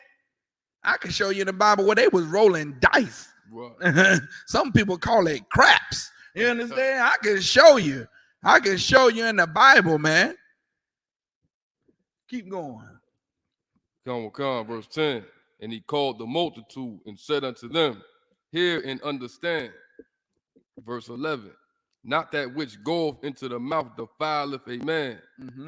I can show you in the Bible where they was rolling dice Right. Some people call it craps. You understand? I can show you. I can show you in the Bible, man. Keep going. Come, verse 10. And he called the multitude and said unto them, hear and understand. Verse 11. Not that which goeth into the mouth defileth a man,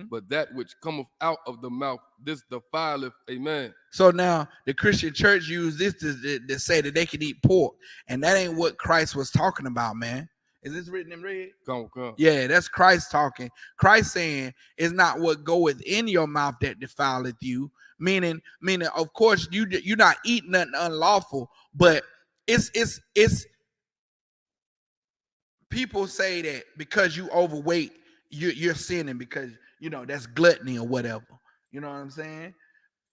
but that which cometh out of the mouth, this defileth a man. So now the Christian church used this to say that they can eat pork, and that ain't what Christ was talking about, man. Is this written in red? Come. Yeah, that's Christ talking. Christ saying it's not what goeth in your mouth that defileth you. Meaning, of course, you're not eating nothing unlawful, but it's people say that because you overweight, you're sinning because that's gluttony or whatever. You know what I'm saying?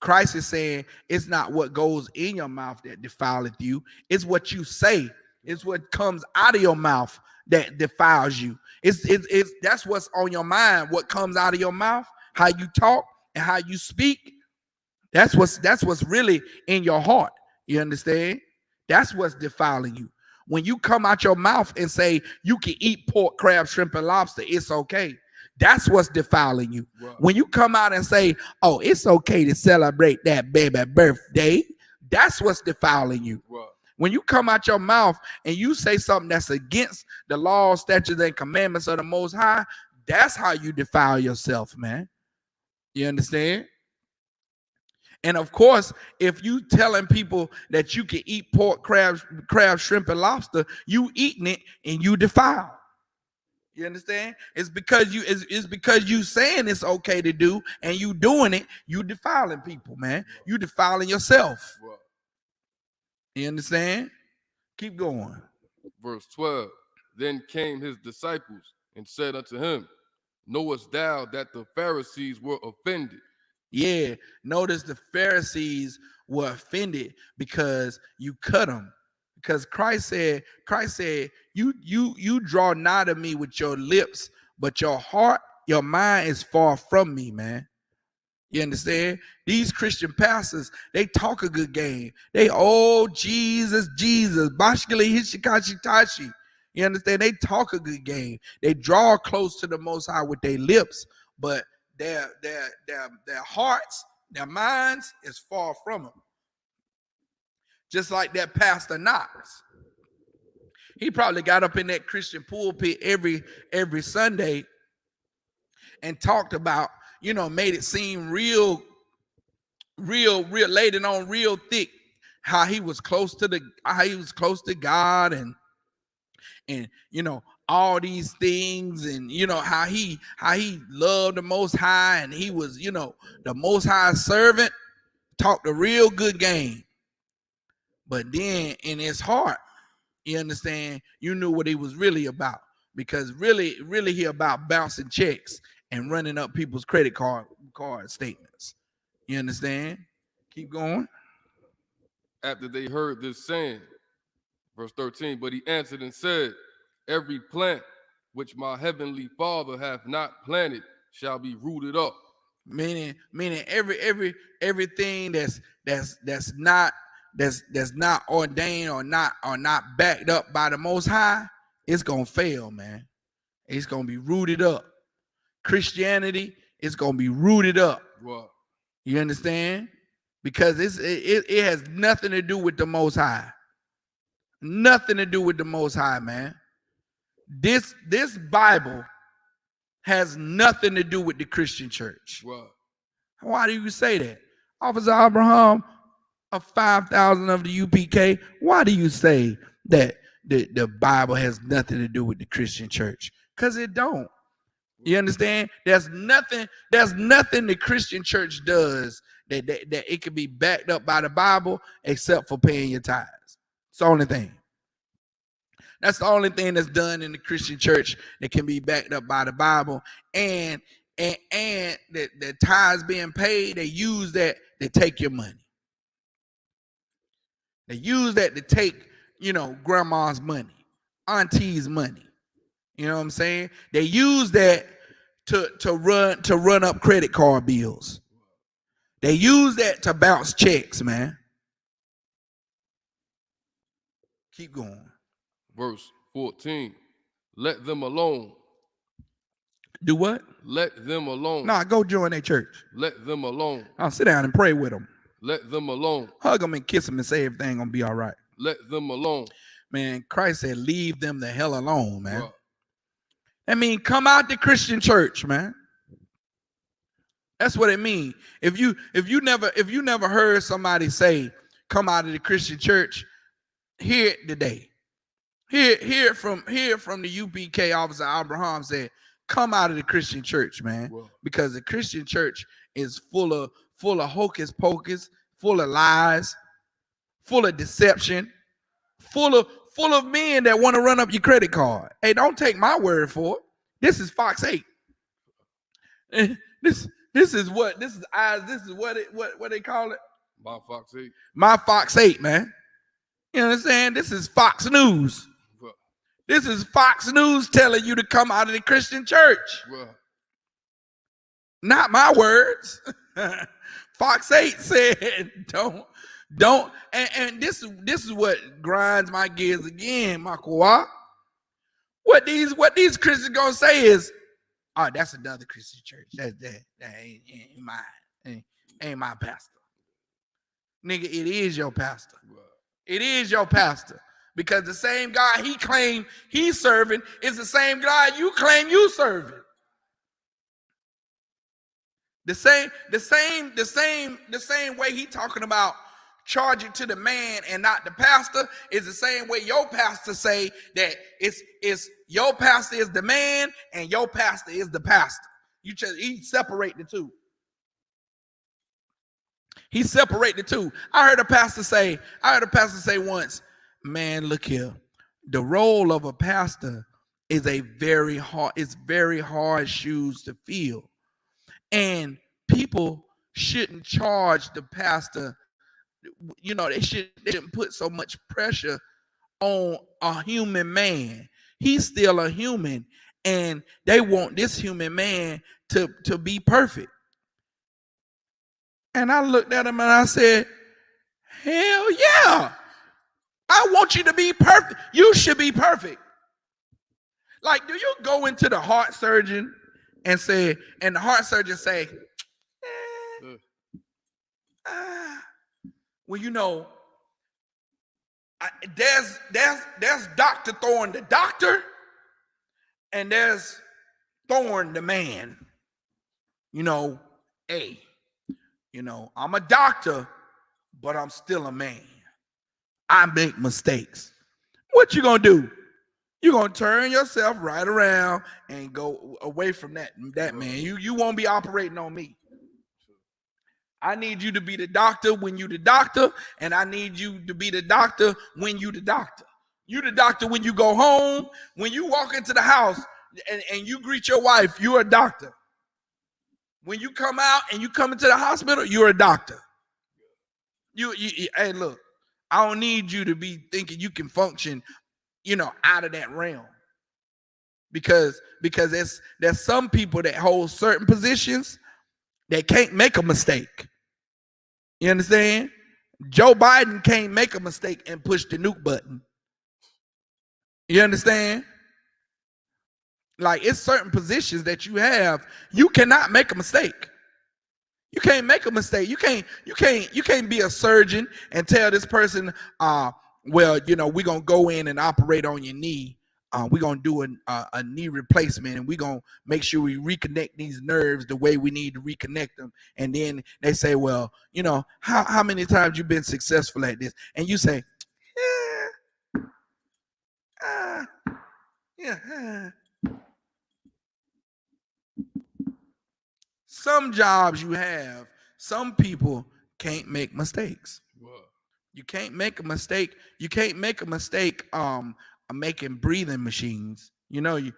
Christ is saying it's not what goes in your mouth that defileth you. It's what you say. It's what comes out of your mouth that defiles you. It's that's what's on your mind. What comes out of your mouth, how you talk and how you speak. That's what's really in your heart. You understand? That's what's defiling you. When you come out your mouth and say you can eat pork, crab, shrimp, and lobster, it's okay. That's what's defiling you. Right. When you come out and say, oh, it's okay to celebrate that baby birthday, that's what's defiling you. Right. When you come out your mouth and you say something that's against the laws, statutes, and commandments of the Most High, that's how you defile yourself, man. You understand? And of course, if you telling people that you can eat pork, crab, shrimp, and lobster, you eating it and you defile. You understand? It's because you saying it's okay to do and you doing it, you defiling people, man. You defiling yourself. You understand? Keep going. Verse 12. Then came his disciples and said unto him, knowest thou that the Pharisees were offended? Yeah, notice the Pharisees were offended because you cut them. Because Christ said, you draw nigh to me with your lips, but your heart, your mind is far from me, man. You understand? These Christian pastors, they talk a good game. They, oh, Jesus, Bashkali Hishikashi Tashi. You understand? They talk a good game. They draw close to the Most High with their lips, but their hearts, their minds is far from them. Just like that Pastor Knox. He probably got up in that Christian pulpit every Sunday and talked about, made it seem real, laid it on real thick, how he was close to God and all these things, and how he loved the Most High, and he was the Most High servant. Talked a real good game, but then in his heart, you understand, you knew what he was really about, because really he about bouncing checks and running up people's credit card statements. You understand? Keep going. After they heard this saying, verse 13, but he answered and said, every plant which my heavenly Father hath not planted shall be rooted up. Meaning everything that's not ordained or not backed up by the Most High, it's gonna fail, man. It's gonna be rooted up. Christianity is gonna be rooted up. Right. You understand? Because it has nothing to do with the Most High. Nothing to do with the Most High, man. This Bible has nothing to do with the Christian church. Right. Why do you say that? Officer Abraham, of 5,000 of the UPK, why do you say that the Bible has nothing to do with the Christian church? Because it don't. You understand? There's nothing the Christian church does that it can be backed up by the Bible except for paying your tithes. It's the only thing. That's the only thing that's done in the Christian church that can be backed up by the Bible. And the tithes being paid, they use that to take your money. They use that to take, grandma's money, auntie's money. You know what I'm saying? They use that to run up credit card bills. They use that to bounce checks, man. Keep going. Verse 14. Let them alone. Do what? Let them alone. Nah, go join their church. Let them alone. I'll sit down and pray with them. Let them alone. Hug them and kiss them and say everything gonna be all right. Let them alone. Man, Christ said, leave them the hell alone, man. Bruh. I mean, come out the Christian church, man. That's what it means. If you never heard somebody say, come out of the Christian church, hear it today. Hear it from the UPK officer Abraham said, come out of the Christian church, man. Bruh. Because the Christian church is full of hocus pocus, full of lies, full of deception, full of men that want to run up your credit card. Hey, don't take my word for it. This is Fox 8. This is what they call it. My Fox 8. My Fox 8, man. You understand? This is Fox News. Bruh. This is Fox News telling you to come out of the Christian church. Bruh. Not my words. Fox 8 said, don't. And this is what grinds my gears again, my Kwa. What these Christians gonna say is, oh, that's another Christian church. That ain't mine. Ain't my pastor. Nigga, it is your pastor. It is your pastor. Because the same God he claimed he's serving is the same God you claim you serving. The same way he talking about charging to the man and not the pastor is the same way your pastor say that it's your pastor is the man and your pastor is the pastor. He separate the two. He separate the two. I heard a pastor say once, man, look here. The role of a pastor is very hard shoes to fill. And people shouldn't charge the pastor. You know, they shouldn't put so much pressure on a human man. He's still a human, and they want this human man to be perfect. And I looked at him and I said, hell yeah. I want you to be perfect. You should be perfect. Like, do you go into the heart surgeon and the heart surgeon say, well, you know, there's Dr. Thorne the doctor, and there's Thorne the man. You know, hey, you know, I'm a doctor, but I'm still a man. I make mistakes. What you gonna do? You're gonna turn yourself right around and go away from that man. You won't be operating on me. I need you to be the doctor when you the doctor, and I need you to be the doctor when you the doctor. You the doctor when you go home. When you walk into the house and you greet your wife, you're a doctor. When you come out and you come into the hospital, you're a doctor. Hey, look, I don't need you to be thinking you can function, you know, out of that realm. Because there's some people that hold certain positions that can't make a mistake. You understand? Joe Biden can't make a mistake and push the nuke button. You understand? Like, it's certain positions that you have, you cannot make a mistake. You can't make a mistake. You can't be a surgeon and tell this person, well, you know, we're gonna go in and operate on your knee. We're gonna do a knee replacement, and we're gonna make sure we reconnect these nerves the way we need to reconnect them. And then they say, well, you know, how many times you've been successful at this? And you say, yeah. Some jobs you have, some people can't make mistakes. You can't make a mistake. You can't make a mistake making breathing machines. You know you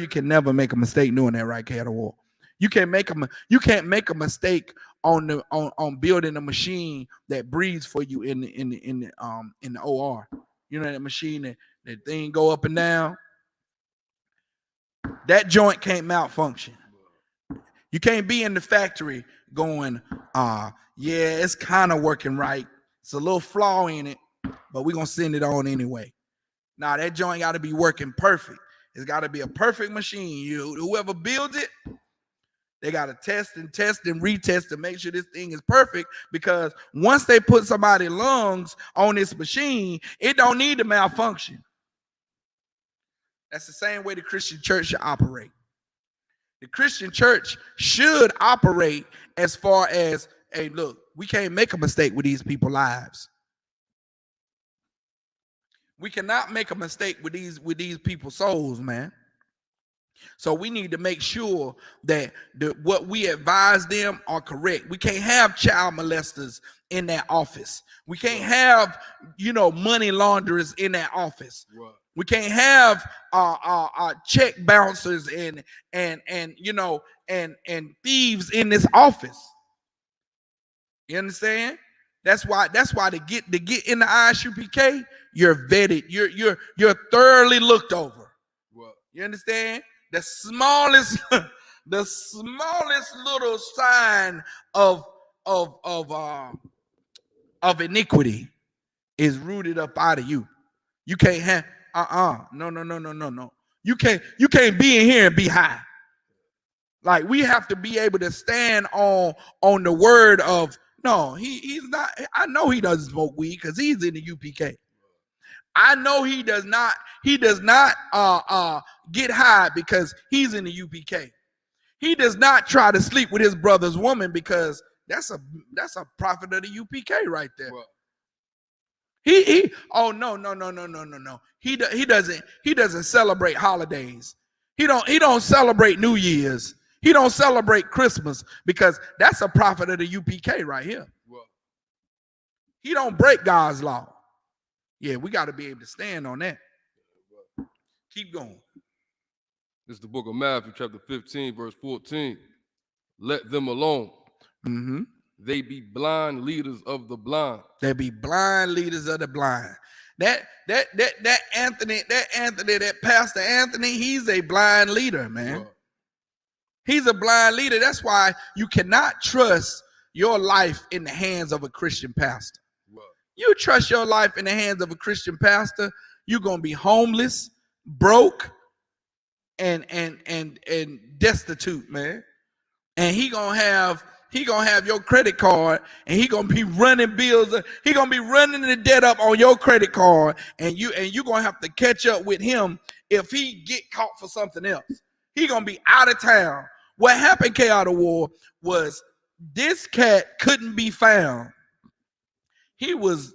can never make a mistake doing that, right, Cat of War? You can't make a mistake on building a machine that breathes for you in the OR. You know that machine that thing go up and down. That joint can't malfunction. You can't be in the factory going, yeah, it's kind of working right. It's a little flaw in it, but we're gonna send it on anyway. Nah, that joint got to be working perfect. It's got to be a perfect machine. Whoever builds it, they got to test and retest to make sure this thing is perfect, because once they put somebody's lungs on this machine, it don't need to malfunction. That's the same way the Christian church should operate. The Christian church should operate as far as, hey, look, we can't make a mistake with these people's lives. We cannot make a mistake with these people's souls, man. So we need to make sure that what we advise them are correct. We can't have child molesters in that office. We can't have, money launderers in that office. Right. We can't have check bouncers and thieves in this office. You understand? That's why to get in the Isupk, you're vetted. You're thoroughly looked over. Right. You understand? The smallest little sign of iniquity is rooted up out of you. You can't have no. You can't be in here and be high. Like, we have to be able to stand on the word of, no, he's not. I know he doesn't smoke weed because he's in the UPK. I know he does not get high because he's in the UPK. He does not try to sleep with his brother's woman because that's a prophet of the UPK right there. Well, no. He doesn't celebrate holidays. He don't celebrate New Year's. He don't celebrate Christmas because that's a prophet of the UPK right here. Well, he don't break God's law. Yeah, we got to be able to stand on that. Keep going. This is the book of Matthew, chapter 15, verse 14. Let them alone. Mm-hmm. They be blind leaders of the blind. They be blind leaders of the blind. That Pastor Anthony, he's a blind leader, man. He's a blind leader. That's why you cannot trust your life in the hands of a Christian pastor. You trust your life in the hands of a Christian pastor, you're gonna be homeless, broke, and destitute, man. And he gonna have your credit card, and he gonna be running bills. He gonna be running the debt up on your credit card, and you gonna have to catch up with him if he get caught for something else. He gonna be out of town. What happened, K Out of War, was this cat couldn't be found. He was,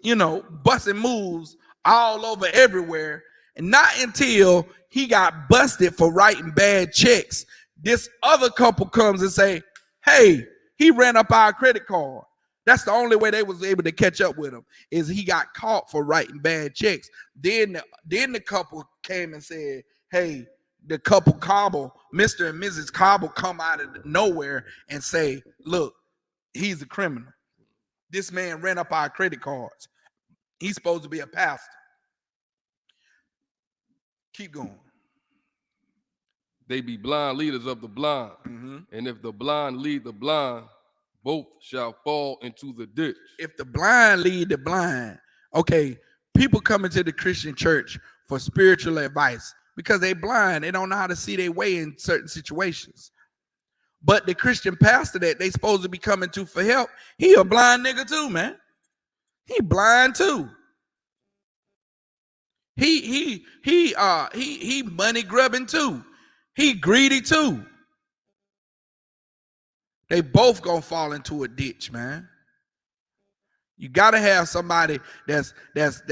busting moves all over everywhere. And not until he got busted for writing bad checks, this other couple comes and say, hey, he ran up our credit card. That's the only way they was able to catch up with him, is he got caught for writing bad checks. Then the couple came and said, hey, the couple Cobble, Mr. and Mrs. Cobble, come out of nowhere and say, look, he's a criminal. This man ran up our credit cards. He's supposed to be a pastor. Keep going. They be blind leaders of the blind. Mm-hmm. And if the blind lead the blind, both shall fall into the ditch. If the blind lead the blind, okay, people come into the Christian church for spiritual advice because they blind. They don't know how to see their way in certain situations. But the Christian pastor that they supposed to be coming to for help, he a blind nigga too, man. He blind too. He money grubbing too. He greedy too. They both gonna fall into a ditch, man. You gotta have somebody that's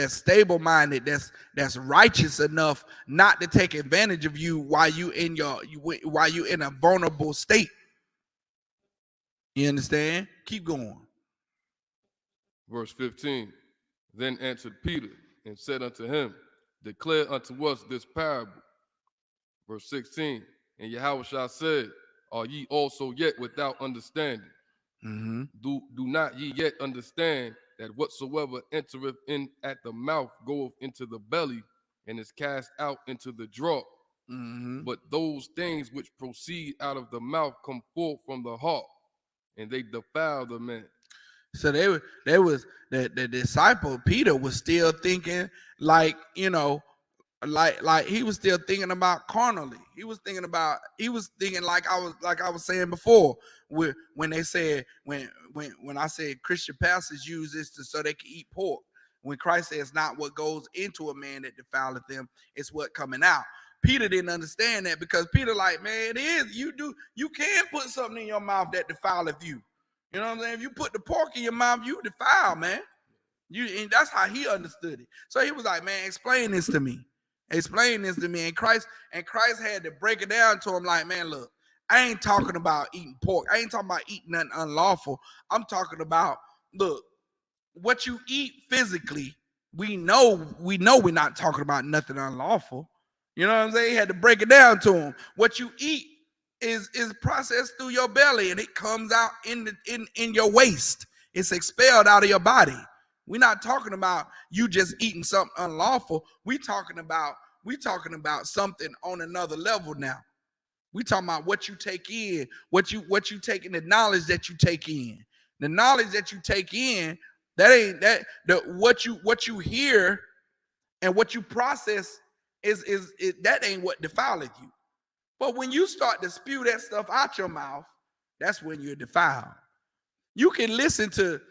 stable-minded, that's righteous enough not to take advantage of you while you in a vulnerable state. You understand? Keep going. Verse 15. Then answered Peter and said unto him, declare unto us this parable. Verse 16. And Yahushua said, are ye also yet without understanding? Mm-hmm. Do not ye yet understand that whatsoever entereth in at the mouth goeth into the belly and is cast out into the draught? Mm-hmm. But those things which proceed out of the mouth come forth from the heart, and they defile the man. So the disciple Peter was still thinking like, like he was still thinking about carnally. He was thinking like I was saying before, when they said when I said Christian pastors use this so they can eat pork. When Christ says not what goes into a man that defileth them, it's what coming out. Peter didn't understand that, because Peter like, man, it is, you can put something in your mouth that defileth you. You know what I'm saying? If you put the pork in your mouth, you defile, man. And that's how he understood it. So he was like, man, explain this to me. Explain this to me. And Christ had to break it down to him like, man, look, I ain't talking about eating pork. I ain't talking about eating nothing unlawful. I'm talking about, look, what you eat physically, we know we're not talking about nothing unlawful. You know what I'm saying? He had to break it down to him. What you eat is processed through your belly, and it comes out in your waist. It's expelled out of your body. We're not talking about you just eating something unlawful. We talking about something on another level now. We talking about what you take in, what you take in, the knowledge that you take in. The knowledge that you take in, what you hear and what you process is that ain't what defileth you. But when you start to spew that stuff out your mouth, that's when you're defiled. You can listen to.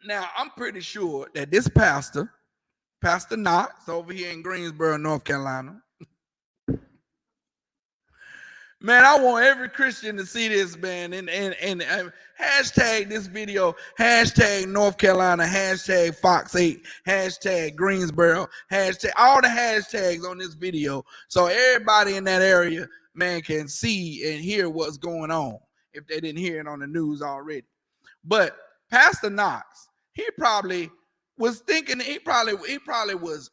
Now, I'm pretty sure that this Pastor Knox over here in Greensboro, North Carolina, man, I want every Christian to see this, man, and hashtag this video, hashtag North Carolina, hashtag Fox 8, hashtag Greensboro, hashtag all the hashtags on this video, so everybody in that area, man, can see and hear what's going on if they didn't hear it on the news already. But Pastor Knox, he probably was thinking, he probably was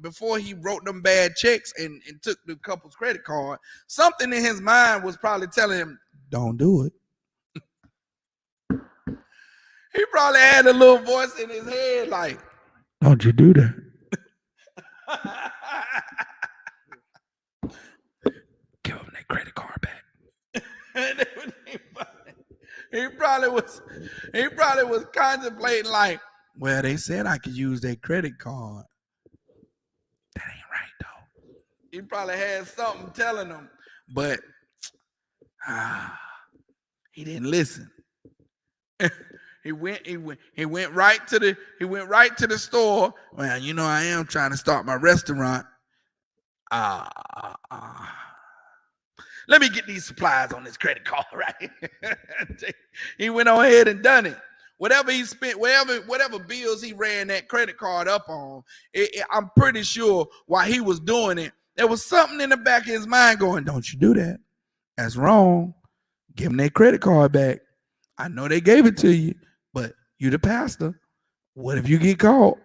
before he wrote them bad checks and took the couple's credit card, something in his mind was probably telling him, don't do it. He probably had a little voice in his head like, don't you do that. Give him that credit card back. He probably was contemplating like, well, they said I could use their credit card. That ain't right though. He probably had something telling him, but he didn't listen. He went right to the store. Well, you know, I am trying to start my restaurant. Let me get these supplies on this credit card, right? He went on ahead and done it. Whatever he spent, whatever bills he ran that credit card up on, I'm pretty sure while he was doing it, there was something in the back of his mind going, don't you do that. That's wrong. Give him that credit card back. I know they gave it to you, but you the pastor. What if you get caught?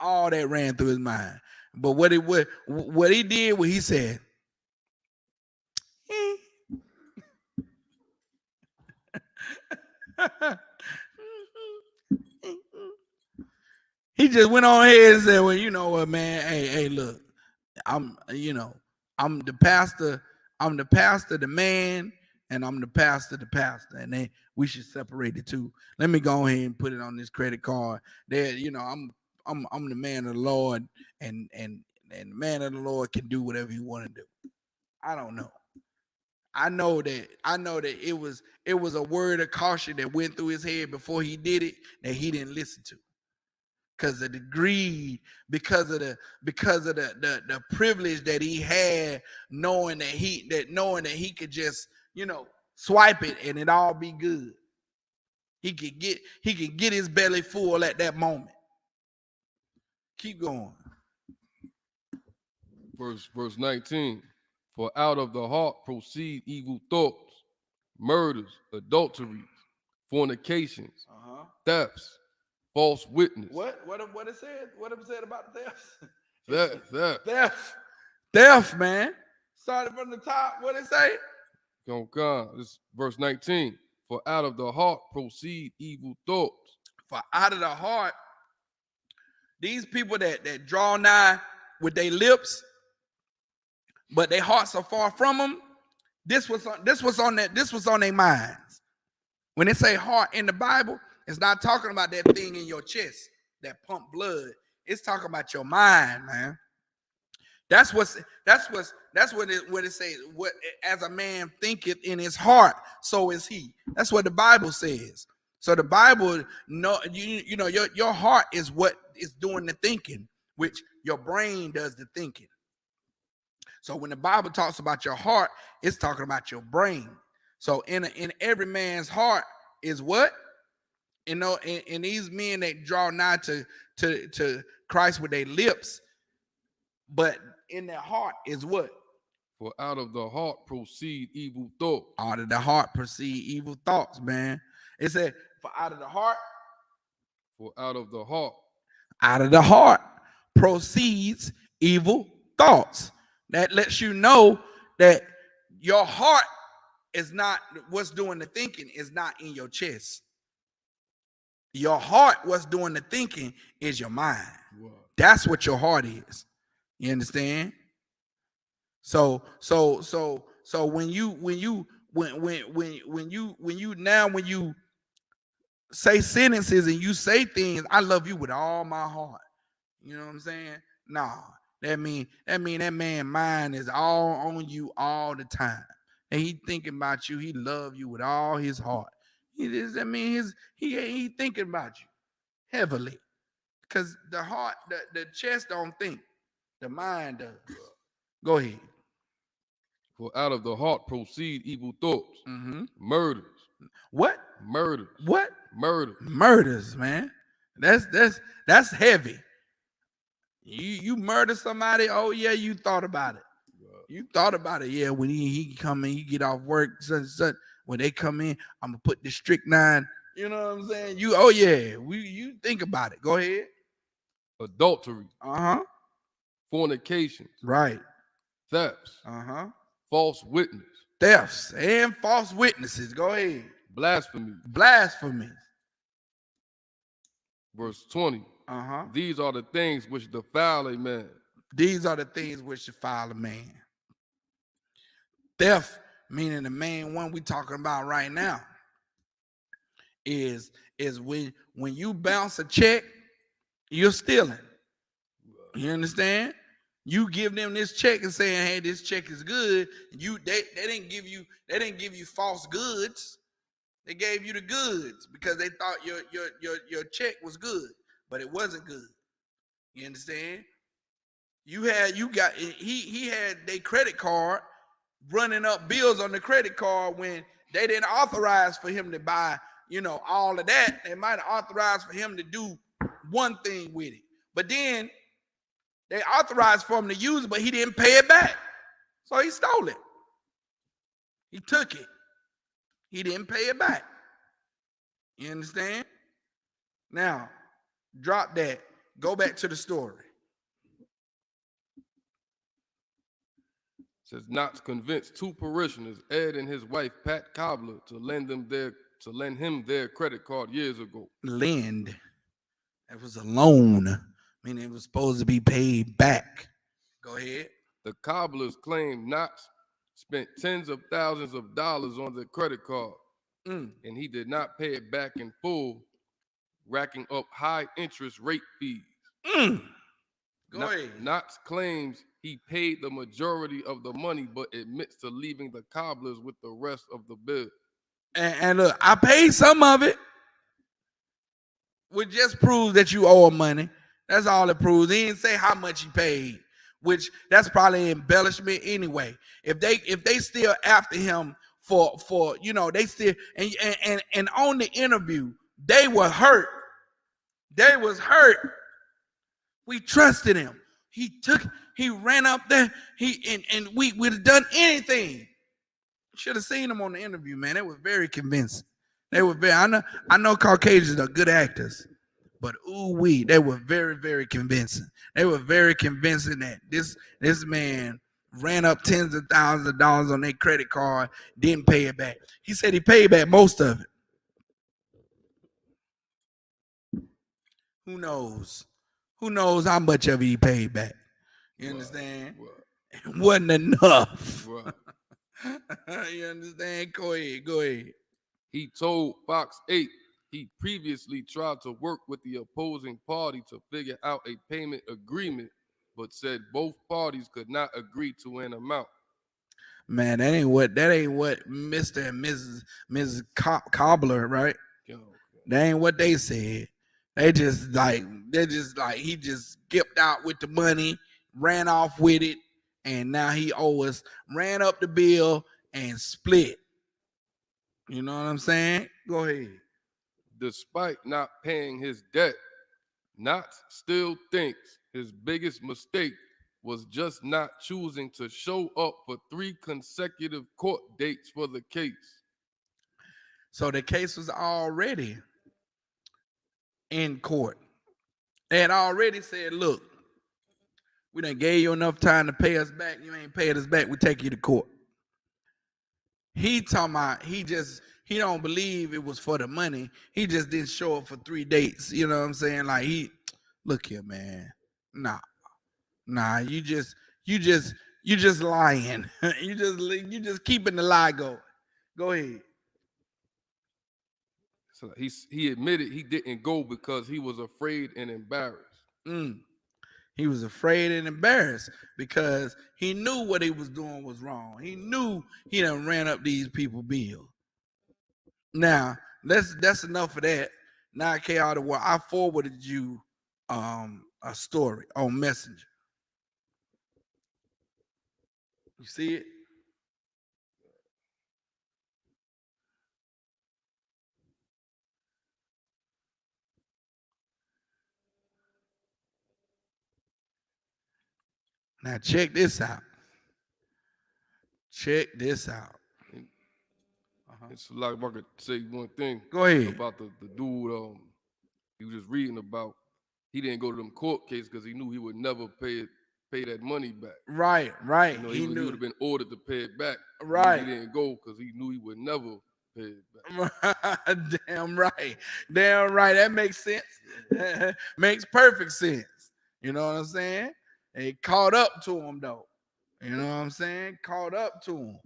All that ran through his mind. But what he did, what he said, he just went on ahead and said, well, you know what, man, hey, look, I'm the pastor, the man, and I'm the pastor, and then we should separate the two. Let me go ahead and put it on this credit card. There, you know, I'm the man of the Lord, and the man of the Lord can do whatever he want to do. I don't know. I know that it was a word of caution that went through his head before he did it that he didn't listen to. Because of the greed, because of the privilege that he had, knowing that he could just, you know, swipe it and it all be good. He could get his belly full at that moment. Keep going. Verse 19. For out of the heart proceed evil thoughts, murders, adulteries, fornications, thefts, false witness. What it said? What it said about thefts? Theft, man. Started from the top. What it say? This is verse 19. For out of the heart proceed evil thoughts. For out of the heart, these people that draw nigh with their lips, but their hearts are far from them. This was on their minds. When they say heart in the Bible, it's not talking about that thing in your chest that pump blood. It's talking about your mind, man. That's what it says. What as a man thinketh in his heart, so is he. That's what the Bible says. So the Bible, you know, your heart is what is doing the thinking, which your brain does the thinking. So when the Bible talks about your heart, it's talking about your brain. So in every man's heart is what? You know, and these men that draw nigh to Christ with their lips, but in their heart is what? For out of the heart proceed evil thoughts. Out of the heart proceed evil thoughts, man. It said, for out of the heart. For out of the heart. Out of the heart proceeds evil thoughts. That lets you know that your heart is not what's doing the thinking, is not in your chest. Your heart, what's doing the thinking, is your mind. Wow. That's what your heart is. You understand? So when you say sentences and you say things, I love you with all my heart. You know what I'm saying? Nah, that mean that man mind is all on you all the time. And he thinking about you. He love you with all his heart. He thinking about you heavily. Because the heart, the chest don't think. The mind does. Go ahead. For out of the heart proceed evil thoughts. Murders. What? Murders. What? Murders. Murders, man. That's heavy. You murder somebody, oh yeah, you thought about it. You thought about it, yeah. When he come in, he get off work, such. When they come in, I'm gonna put the strychnine. You know what I'm saying? You think about it. Go ahead. Adultery. Fornication. Right. Thefts. False witness. Thefts and false witnesses. Go ahead. Blasphemy. Blasphemy. Verse 20. These are the things which defile a man. These are the things which defile a man. Theft, meaning the main one we talking about right now, is when you bounce a check, you're stealing. You understand? You give them this check and saying, "Hey, this check is good." They didn't give you false goods. They gave you the goods because they thought your check was good, but it wasn't good. You understand? He had their credit card running up bills on the credit card when they didn't authorize for him to buy, all of that. They might have authorized for him to do one thing with it, but then they authorized for him to use it, but he didn't pay it back. So he stole it. He took it. He didn't pay it back. You understand? Now, drop that. Go back to the story. Says Knox convinced two parishioners, Ed and his wife Pat Cobbler, to lend him their credit card years ago. Lend. That was a loan. Meaning it was supposed to be paid back. Go ahead. The Cobblers claimed Knox spent tens of thousands of dollars on the credit card, and he did not pay it back in full, racking up high interest rate fees. Go ahead. Knox claims he paid the majority of the money, but admits to leaving the Cobblers with the rest of the bill. And look, I paid some of it, which just proves that you owe him money. That's all it proves. He didn't say how much he paid, which that's probably embellishment anyway. If they still after him for they still and on the interview, they were hurt. They was hurt. We trusted him. He ran up there. And we would have done anything. Should have seen him on the interview, man. They were very convincing. They were very. I know Caucasians are good actors, but they were very, very convincing. They were very convincing that this man ran up tens of thousands of dollars on their credit card, didn't pay it back. He said he paid back most of it. Who knows? Who knows how much of it he paid back? You understand? It wasn't enough. You understand? Go ahead. He told Fox 8 he previously tried to work with the opposing party to figure out a payment agreement, but said both parties could not agree to an amount. Man, that ain't what Mr. and Mrs. Cobbler, right? That ain't what they said. They're just like he just skipped out with the money, ran off with it, and now he owes us, ran up the bill and split. You know what I'm saying? Go ahead. Despite not paying his debt, Knotts still thinks his biggest mistake was just not choosing to show up for 3 consecutive court dates for the case. So the case was already in court. They had already said, look, we done gave you enough time to pay us back. You ain't paid us back. We take you to court. He talking about he don't believe it was for the money. He just didn't show up for 3 dates. You know what I'm saying? Like look here, man. Nah, you just lying. you just keeping the lie going. Go ahead. So he admitted he didn't go because he was afraid and embarrassed. He was afraid and embarrassed because he knew what he was doing was wrong. He knew he done ran up these people's bill. Now, that's enough of that. Now, I forwarded you a story on Messenger. You see it? Now check this out. Check this out. It's like if I could say one thing. Go ahead. About the dude he was just reading about. He didn't go to them court case because he knew he would never pay that money back. Right. You know, he would have been ordered to pay it back. Right. He didn't go because he knew he would never pay it back. Damn right. That makes sense. Makes perfect sense. You know what I'm saying? They caught up to him though. You know what I'm saying? Caught up to him.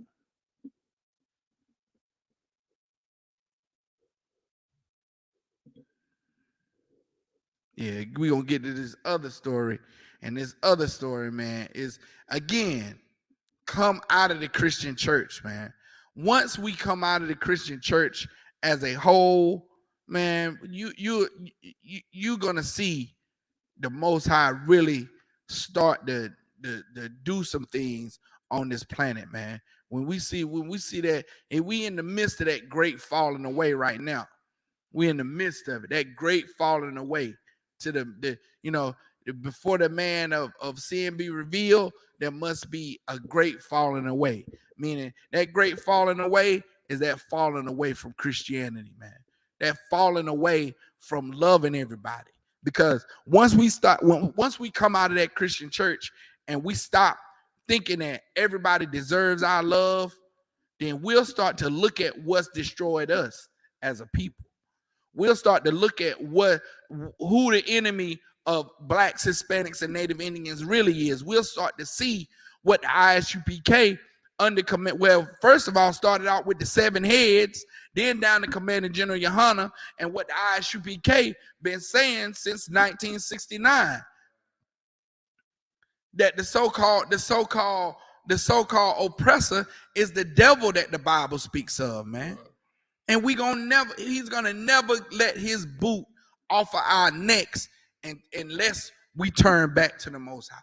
Yeah, we gonna get to this other story. And this other story, man, is again, come out of the Christian church, man. Once we come out of the Christian church as a whole, man, you're gonna see the Most High really start to do some things on this planet, man. When we see that, and we in the midst of that great falling away right now. We're in the midst of it, that great falling away to the before the man of sin be revealed, there must be a great falling away. Meaning that great falling away is that falling away from Christianity, man. That falling away from loving everybody. Because once we come out of that Christian church and we stop thinking that everybody deserves our love, then we'll start to look at what's destroyed us as a people. We'll start to look at who the enemy of blacks, Hispanics, and Native Indians really is. We'll start to see what the Isupk first of all, started out with the 7 heads, then down to Commander General Yohana, and what the Isupk been saying since 1969. That the so-called oppressor is the devil that the Bible speaks of, man. And he's gonna never let his boot off of our necks unless we turn back to the Most High.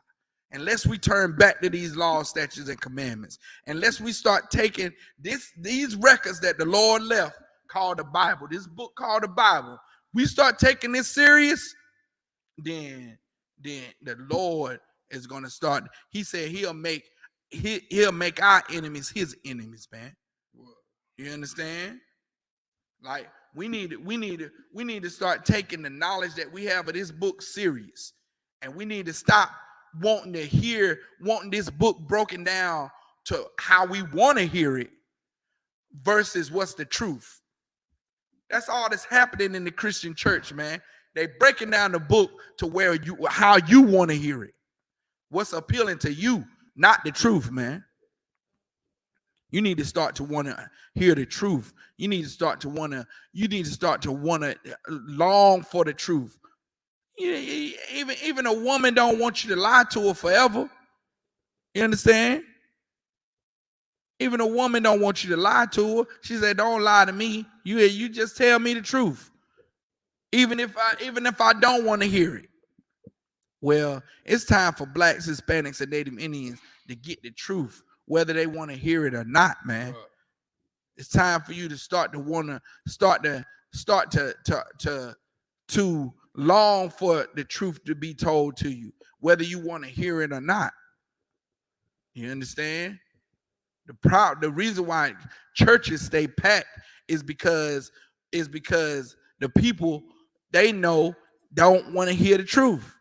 Unless we turn back to these laws, statutes, and commandments. Unless we start taking these records that the Lord left, called the Bible, this book called the Bible, we start taking this serious, then the Lord is gonna start. He said he'll make our enemies his enemies, man. You understand? Like we need to start taking the knowledge that we have of this book serious, and we need to stop wanting this book broken down to how we want to hear it versus what's the truth. That's all that's happening in the Christian church, man. They breaking down the book to how you want to hear it, what's appealing to you, not the truth, man. You need to start to want to hear the truth. You need to start to want to long for the truth. Even a woman don't want you to lie to her forever. You understand? Even a woman don't want you to lie to her. She said, "Don't lie to me. You just tell me the truth, even if I don't want to hear it." Well, it's time for blacks, Hispanics, and Native Indians to get the truth, whether they want to hear it or not, man. Right. It's time for you to start to long for the truth to be told to you, whether you want to hear it or not. You understand? The reason why churches stay packed is because the people they know don't want to hear the truth.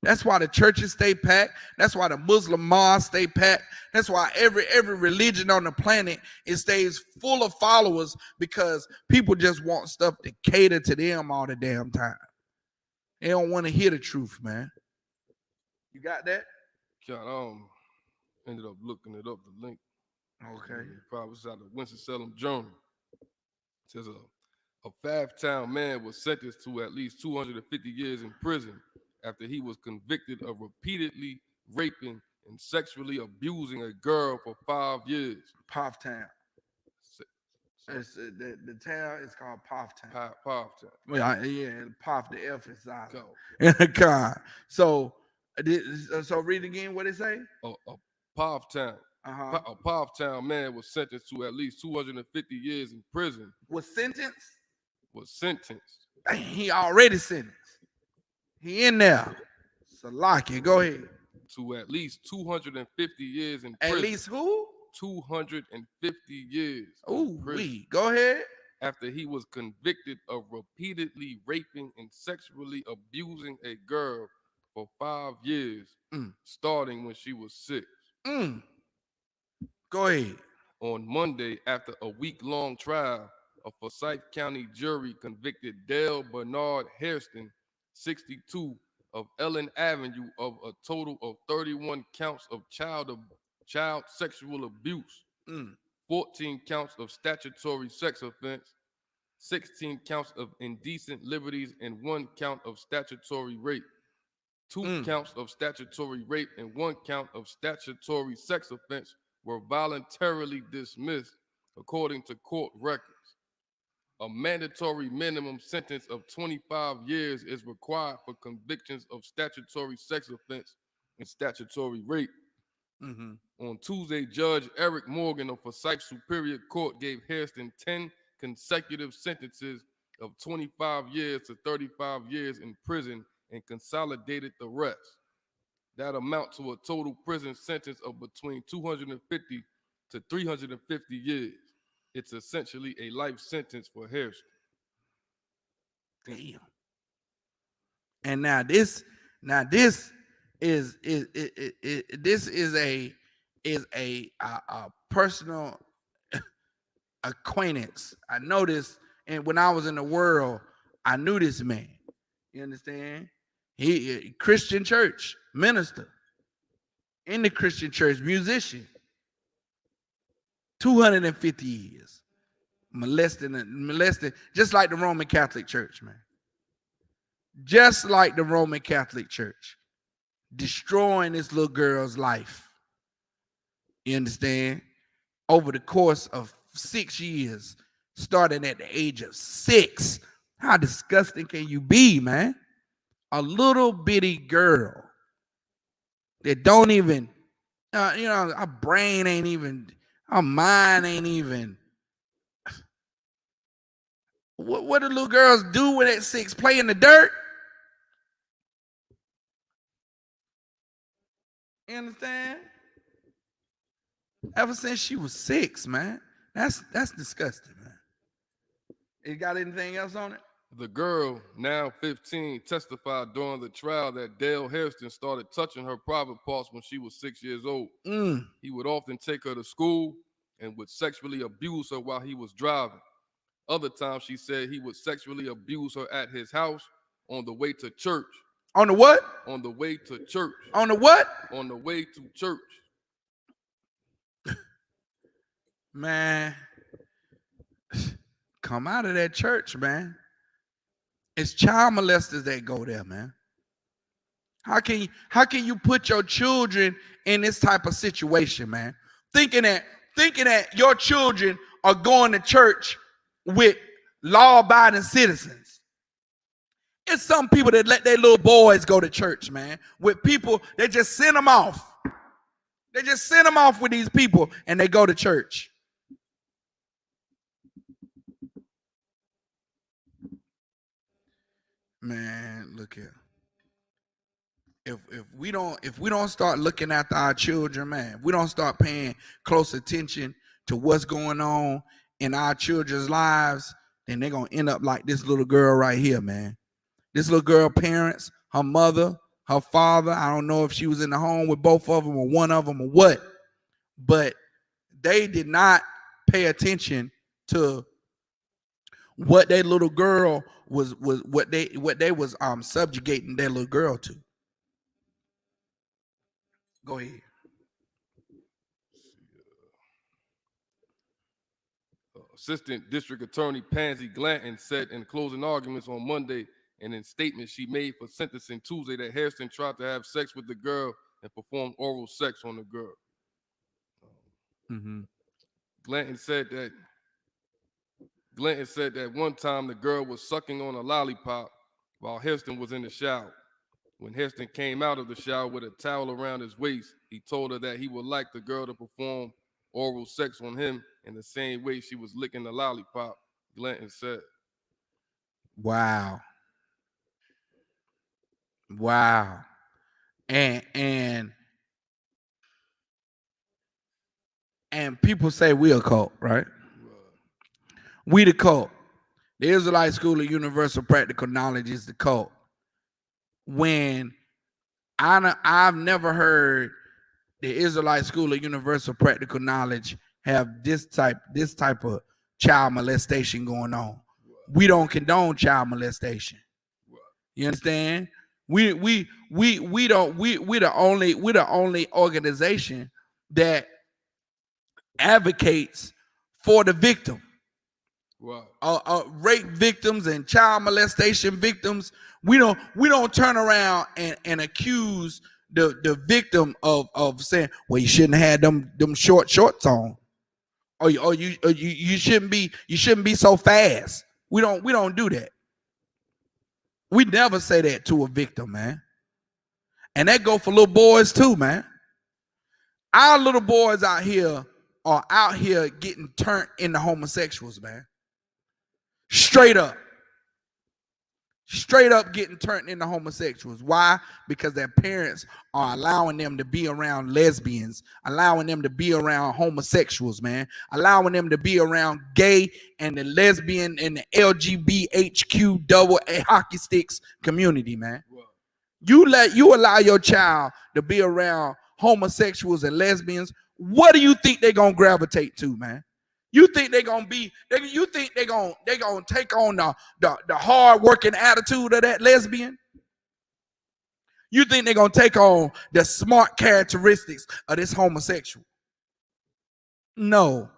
That's why the churches stay packed. That's why the Muslim mosques stay packed. That's why every religion on the planet it stays full of followers, because people just want stuff to cater to them all the damn time. They don't want to hear the truth, man. You got that? Ended up looking it up, the link. Okay. Probably was out of Winston-Salem Journal. It says a five-town man was sentenced to at least 250 years in prison after he was convicted of repeatedly raping and sexually abusing a girl for 5 years. Town. The town is called Town. Town. Well, yeah, the F is out. God. So read again what it say. A Town man was sentenced to at least 250 years in prison. Was sentenced. Dang, he already sentenced. He in there. Salaki, go ahead. To at least 250 years in prison. At least who? 250 years. Oh, go ahead. After he was convicted of repeatedly raping and sexually abusing a girl for 5 years, starting when she was 6. Go ahead. On Monday, after a week-long trial, a Forsyth County jury convicted Dale Bernard Hairston, 62, of Ellen Avenue of a total of 31 counts of child sexual abuse, 14 counts of statutory sex offense, 16 counts of indecent liberties, and 1 count of statutory rape. 2 counts of statutory rape and 1 count of statutory sex offense were voluntarily dismissed, according to court records. A mandatory minimum sentence of 25 years is required for convictions of statutory sex offense and statutory rape. On Tuesday, Judge Eric Morgan of Forsyth Superior Court gave Hairston 10 consecutive sentences of 25 years to 35 years in prison and consolidated the rest. That amount to a total prison sentence of between 250 to 350 years. It's essentially a life sentence for Hairston. Damn. And now this is a personal acquaintance. I noticed, and when I was in the world, I knew this man. You understand? He Christian church minister, in the Christian church musician. 250 years molesting, just like the Roman Catholic Church, man. Just like the Roman Catholic Church, destroying this little girl's life. You understand? Over the course of 6 years, starting at the age of 6. How disgusting can you be, man? A little bitty girl that don't even, our brain ain't even, our mind ain't even. What do little girls do when at 6? Play in the dirt? You understand? Ever since she was 6, man. That's disgusting, man. You got anything else on it? The girl, now 15, testified during the trial that Dale Hairston started touching her private parts when she was 6 years old. He would often take her to school and would sexually abuse her while he was driving. Other times, she said he would sexually abuse her at his house on the way to church. On the what? On the way to church. On the what? On the way to church. Man, come out of that church, man. It's child molesters that go there, man. How can you put your children in this type of situation, man? Thinking that your children are going to church with law-abiding citizens. It's some people that let their little boys go to church, man. With people, they just send them off. They just send them off with these people and they go to church. Man, look here. If we don't start looking after our children, man, we don't start paying close attention to what's going on in our children's lives, then they're gonna end up like this little girl right here, man. This little girl parents, her mother, her father, I don't know if she was in the home with both of them or one of them or what, but they did not pay attention to what that little girl was what they was subjugating that little girl to. Go ahead. Assistant District Attorney Pansy Glanton said in closing arguments on Monday and in statements she made for sentencing Tuesday that Hairston tried to have sex with the girl and perform oral sex on the girl. Glanton said that one time the girl was sucking on a lollipop while Hairston was in the shower. When Hairston came out of the shower with a towel around his waist, he told her that he would like the girl to perform oral sex on him in the same way she was licking the lollipop, Glanton said. Wow. And people say we a cult, right? We the cult. The Israelite School of Universal Practical Knowledge is the cult. When I've never heard the Israelite School of Universal Practical Knowledge have this type of child molestation going on. We don't condone child molestation. You understand? We're the only organization that advocates for the victim. Rape victims and child molestation victims. We don't turn around and accuse the victim of saying, well, you shouldn't have had them shorts on, or you shouldn't be so fast. We don't do that. We never say that to a victim, man. And that go for little boys too, man. Our little boys out here are out here getting turned into homosexuals, man. Straight up getting turned into homosexuals. Why? Because their parents are allowing them to be around lesbians, allowing them to be around homosexuals, man, allowing them to be around gay and the lesbian and the LGBTQ double A hockey sticks community, man. You allow your child to be around homosexuals and lesbians. What do you think they're gonna gravitate to, man? You think they're gonna take on the hard working attitude of that lesbian? You think they're gonna take on the smart characteristics of this homosexual? No.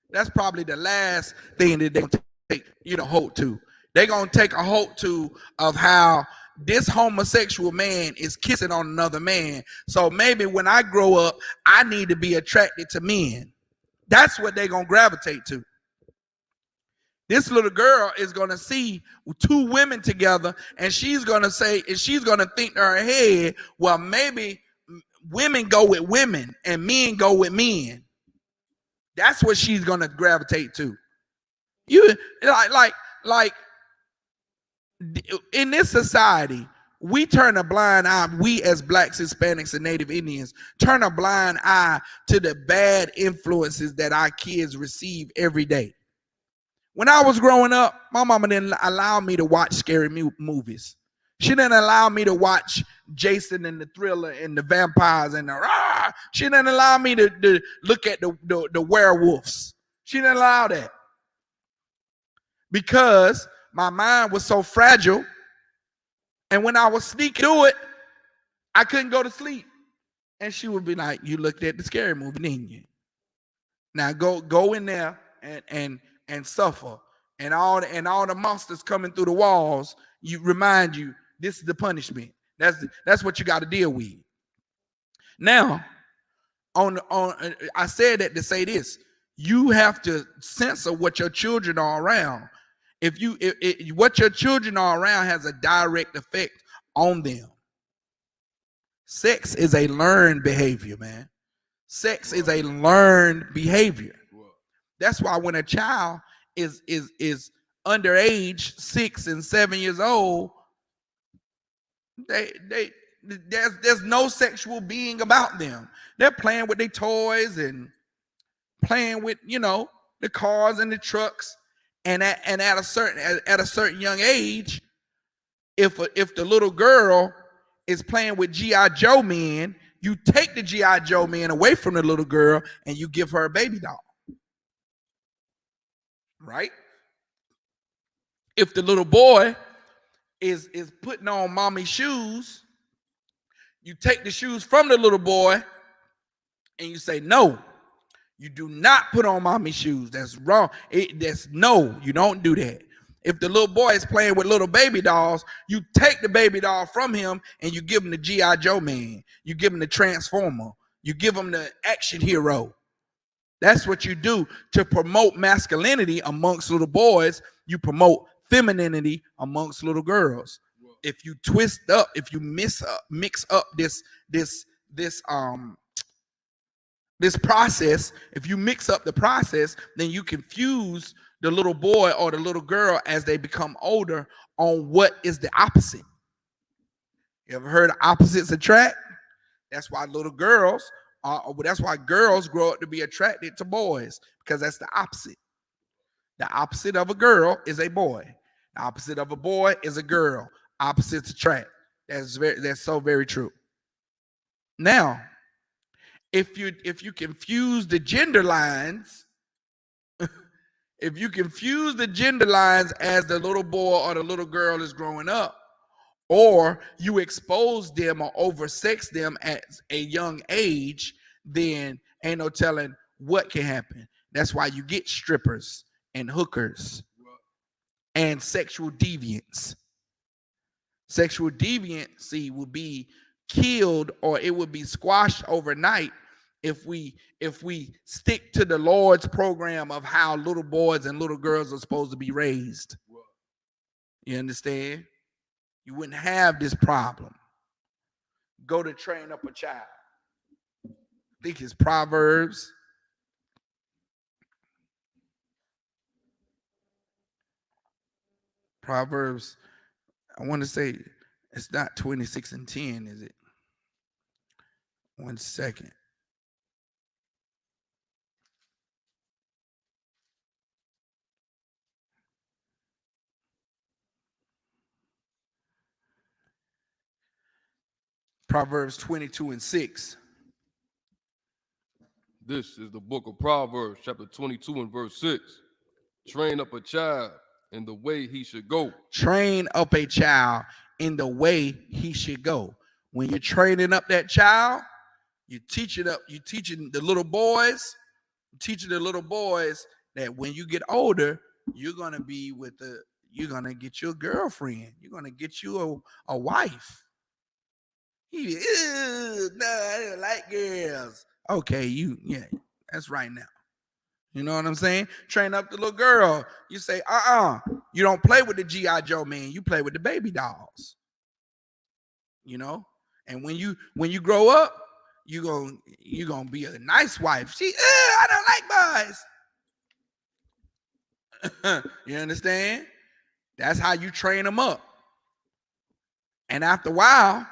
That's probably the last thing that they're gonna take, hold to. They're gonna take a hold to of how this homosexual man is kissing on another man. So maybe when I grow up, I need to be attracted to men. That's what they're going to gravitate to. This little girl is going to see two women together, and she's going to say, and she's going to think in her head, well, maybe women go with women and men go with men. That's what she's going to gravitate to. You like in this society, we turn a blind eye, we as Blacks, Hispanics, and Native Indians turn a blind eye to the bad influences that our kids receive every day. When I was growing up, my mama didn't allow me to watch scary movies. She didn't allow me to watch Jason and the Thriller and the vampires and the rah. She didn't allow me to look at the werewolves. She didn't allow that. Because my mind was so fragile. And when I was sneaking through it, I couldn't go to sleep. And she would be like, you looked at the scary movie, didn't you? Now go in there and suffer, and all the monsters coming through the walls. You remind you this is the punishment. That's what you got to deal with. Now, I said that to say this: you have to censor what your children are around. If what your children are around has a direct effect on them. Sex is a learned behavior, man. Sex is a learned behavior. That's why when a child is underage, 6 and 7 years old, there's no sexual being about them. They're playing with their toys and playing with the cars and the trucks, and at a certain young age, if the little girl is playing with G.I. Joe men, you take the G.I. Joe men away from the little girl and you give her a baby doll. Right? If the little boy is putting on mommy's shoes, you take the shoes from the little boy and you say, no, you do not put on mommy's shoes. That's wrong. No, you don't do that. If the little boy is playing with little baby dolls, you take the baby doll from him and you give him the G.I. Joe man. You give him the Transformer. You give him the action hero. That's what you do to promote masculinity amongst little boys. You promote femininity amongst little girls. If you twist up, if you mix up this process, if you mix up the process, then you confuse the little boy or the little girl as they become older on what is the opposite. You ever heard of opposites attract? That's why girls grow up to be attracted to boys, because that's the opposite. The opposite of a girl is a boy. The opposite of a boy is a girl. Opposites attract. That's so very true. Now, if you confuse the gender lines, if you confuse the gender lines as the little boy or the little girl is growing up, or you expose them or oversex them at a young age, then ain't no telling what can happen. That's why you get strippers and hookers and sexual deviants. Sexual deviancy will be killed, or it would be squashed overnight if we stick to the Lord's program of how little boys and little girls are supposed to be raised. You understand? You wouldn't have this problem. Go to train up a child. I think it's Proverbs. I want to say it's not 26 and 10, is it? 1 second. Proverbs 22 and 6. This is the book of Proverbs, chapter 22 and verse 6. Train up a child in the way he should go. Train up a child in the way he should go. When you're training up that child, you're teaching the little boys, that when you get older, you're gonna get you a girlfriend. You're gonna get you a wife. No, I don't like girls. Okay, that's right now. You know what I'm saying? Train up the little girl. You say, you don't play with the G.I. Joe man. You play with the baby dolls. And when you grow up, you're gonna be a nice wife. I don't like boys. You understand? That's how you train them up. And after a while,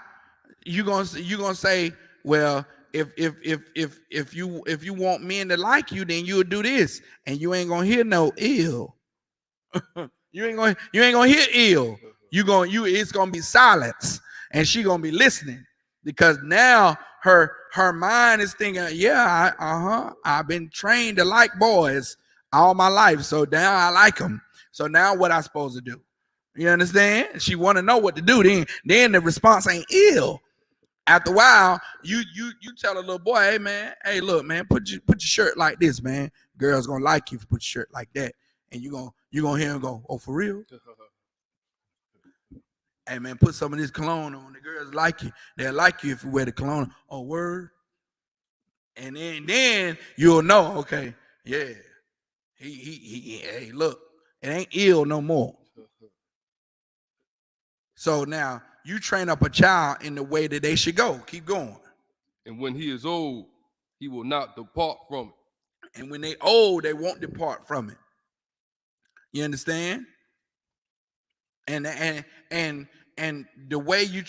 you're gonna say, well, if you want men to like you, then you'll do this, and you ain't gonna hear no ill. you ain't gonna hear ill. It's gonna be silence, and she gonna be listening, because now her mind is thinking, I've been trained to like boys all my life, so now I like them. So now what I supposed to do? You understand? She want to know what to do. Then the response ain't ill. After a while, you tell a little boy, hey man, hey look man, put your shirt like this, man. Girls gonna like you if you put your shirt like that, and you gonna hear him go, oh for real? Hey man, put some of this cologne on. The girls like you. They'll like you if you wear the cologne. Oh word. And then you'll know, okay, yeah. Hey, look, it ain't ill no more. So now you train up a child in the way that they should go. Keep going. And when he is old, he will not depart from it. And when they old, they won't depart from it. You understand? And the way you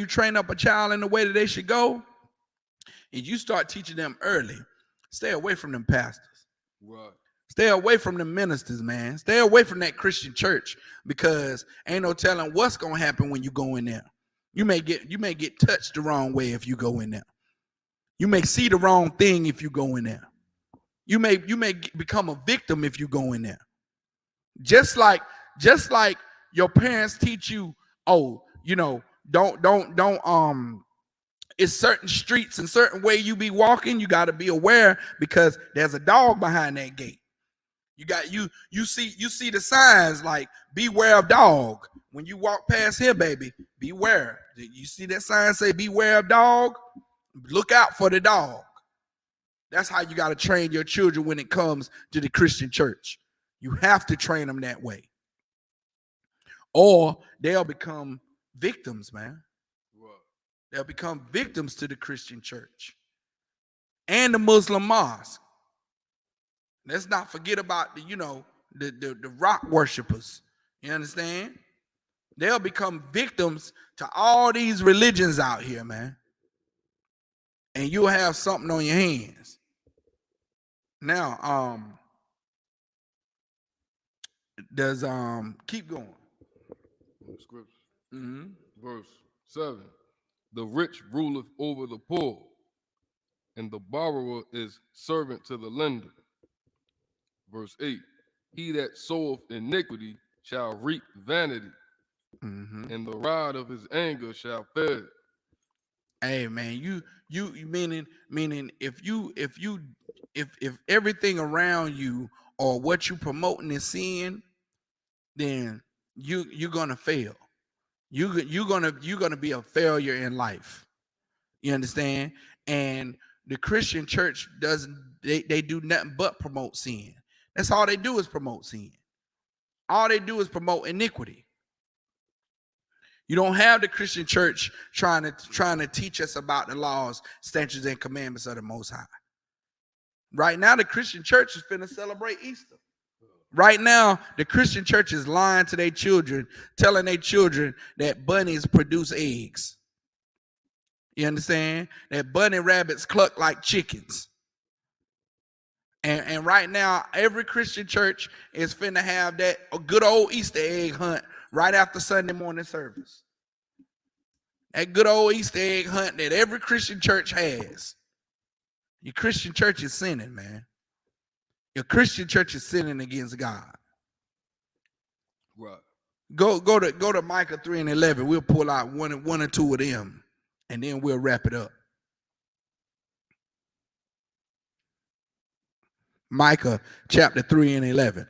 train up a child in the way that they should go, is you start teaching them early. Stay away from them pastors. Right. Stay away from the ministers, man. Stay away from that Christian church, because ain't no telling what's gonna happen when you go in there. You may get touched the wrong way if you go in there. You may see the wrong thing if you go in there. You may become a victim if you go in there. Just like your parents teach you, oh, you know, don't it's certain streets and certain way you be walking, you got to be aware because there's a dog behind that gate. You see the signs like beware of dog. When you walk past here, baby, beware. You see that sign say beware of dog? Look out for the dog. That's how you got to train your children when it comes to the Christian church. You have to train them that way, or they'll become victims, man. They'll become victims to the Christian church and the Muslim mosque. Let's not forget about the rock worshipers. You understand? They'll become victims to all these religions out here, man. And you'll have something on your hands. Now, does keep going. Scripture. Verse 7. The rich ruleth over the poor, and the borrower is servant to the lender. Verse 8. He that soweth iniquity shall reap vanity, and the rod of his anger shall fail. Hey man, you meaning if everything around you or what you promoting is sin, then you're gonna fail. You're gonna be a failure in life. You understand? And the Christian church they do nothing but promote sin. That's all they do is promote sin. All they do is promote iniquity. You don't have the Christian church trying to teach us about the laws, statutes, and commandments of the Most High. Right now, the Christian church is finna celebrate Easter. Right now, the Christian church is lying to their children, telling their children that bunnies produce eggs. You understand? That bunny rabbits cluck like chickens. And right now, every Christian church is finna have that a good old Easter egg hunt right after Sunday morning service. That good old Easter egg hunt that every Christian church has. Your Christian church is sinning, man. Your Christian church is sinning against God. Right. Go to Micah 3:11. We'll pull out one or two of them, and then we'll wrap it up. Micah chapter 3:11.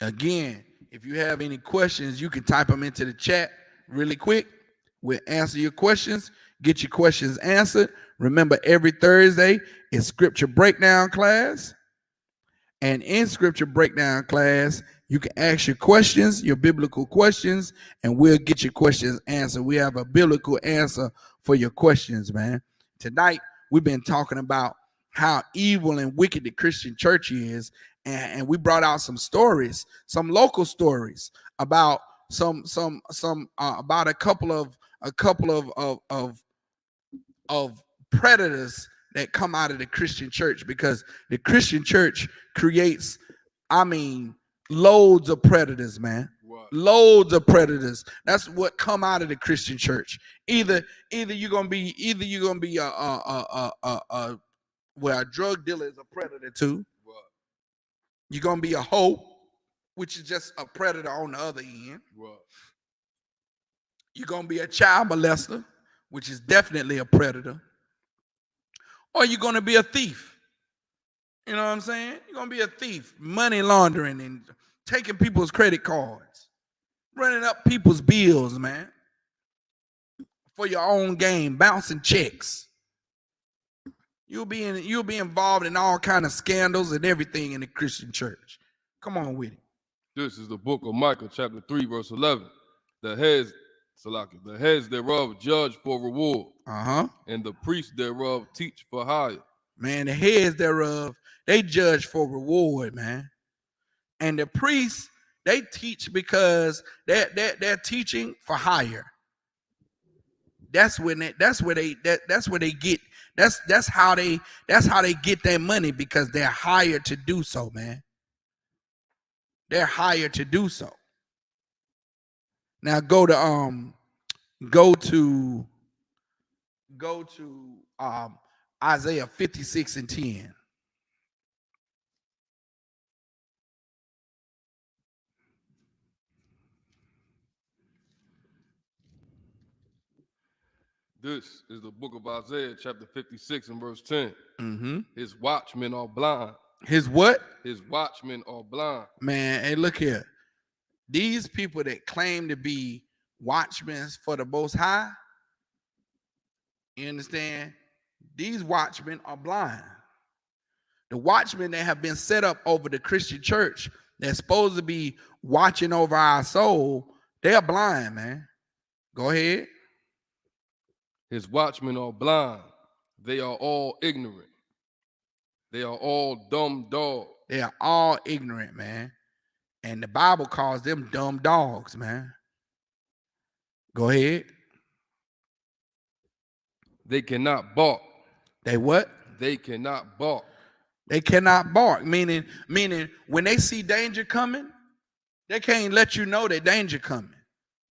Again, if you have any questions, you can type them into the chat really quick. We'll answer your questions, get your questions answered. Remember, every Thursday is scripture breakdown class. And in scripture breakdown class, you can ask your questions, your biblical questions, and we'll get your questions answered. We have a biblical answer for your questions, man. Tonight, we've been talking about how evil and wicked the Christian church is, and we brought out some stories, some local stories about about a couple of predators that come out of the Christian church, because the Christian church creates, loads of predators, man. What? Loads of predators. That's what come out of the Christian church. Either you're gonna be a drug dealer is a predator too. What? You're gonna be a hoe, which is just a predator on the other end. What? You're going to be a child molester, which is definitely a predator. Or you're going to be a thief. You know what I'm saying? You're going to be a thief, money laundering and taking people's credit cards, running up people's bills, man, for your own game, bouncing checks. You'll be involved in all kind of scandals and everything in the Christian church. Come on with it. This is the book of Micah, chapter 3, verse 11. The heads thereof judge for reward, and the priests thereof teach for hire. Man, the heads thereof, they judge for reward, man. And the priests, they teach because they're teaching for hire. That's how they get their money, because they're hired to do so, man. They're hired to do so. Now go to Isaiah 56 and 10. This is the book of Isaiah, chapter 56 and verse 10. Mm-hmm. His watchmen are blind. His what? His watchmen are blind. Man, hey, look here. These people that claim to be watchmen for the Most High, you understand? These watchmen are blind. The watchmen that have been set up over the Christian church that's supposed to be watching over our soul, they are blind, man. Go ahead. His watchmen are blind. They are all ignorant. They are all dumb dogs. They are all ignorant, man. And the Bible calls them dumb dogs, man. Go ahead. They cannot bark. They what? They cannot bark. They cannot bark, meaning when they see danger coming, they can't let you know that danger coming.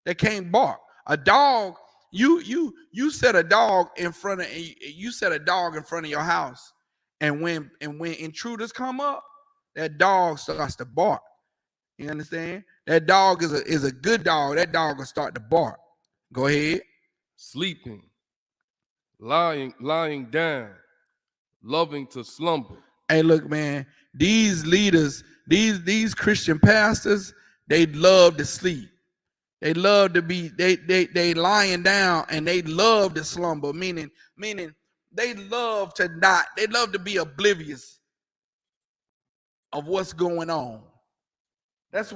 They can't bark. A dog, you set a dog in front of your house, and when intruders come up, that dog starts to bark. You understand? That dog is a good dog. That dog will start to bark. Go ahead. Sleeping, lying down, loving to slumber. Hey, look, man, these leaders, these Christian pastors, they love to sleep. They love to be, they lying down, and they love to slumber, meaning they love to be oblivious of what's going on. That's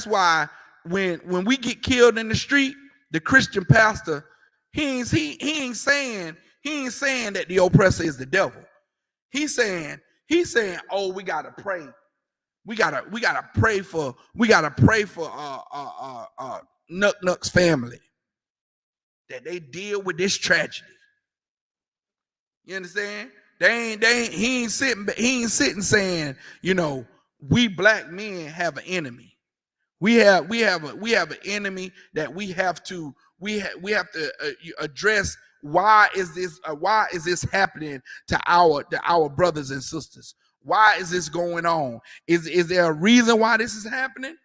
why when we get killed in the street, the Christian pastor, he ain't saying that the oppressor is the devil. He's saying, oh, we gotta pray. We gotta pray for Nuck's family, that they deal with this tragedy. You understand? He ain't sitting saying, we black men have an enemy. We have an enemy that we have to address. Why is this happening to our brothers and sisters? Why is this going on? Is there a reason why this is happening?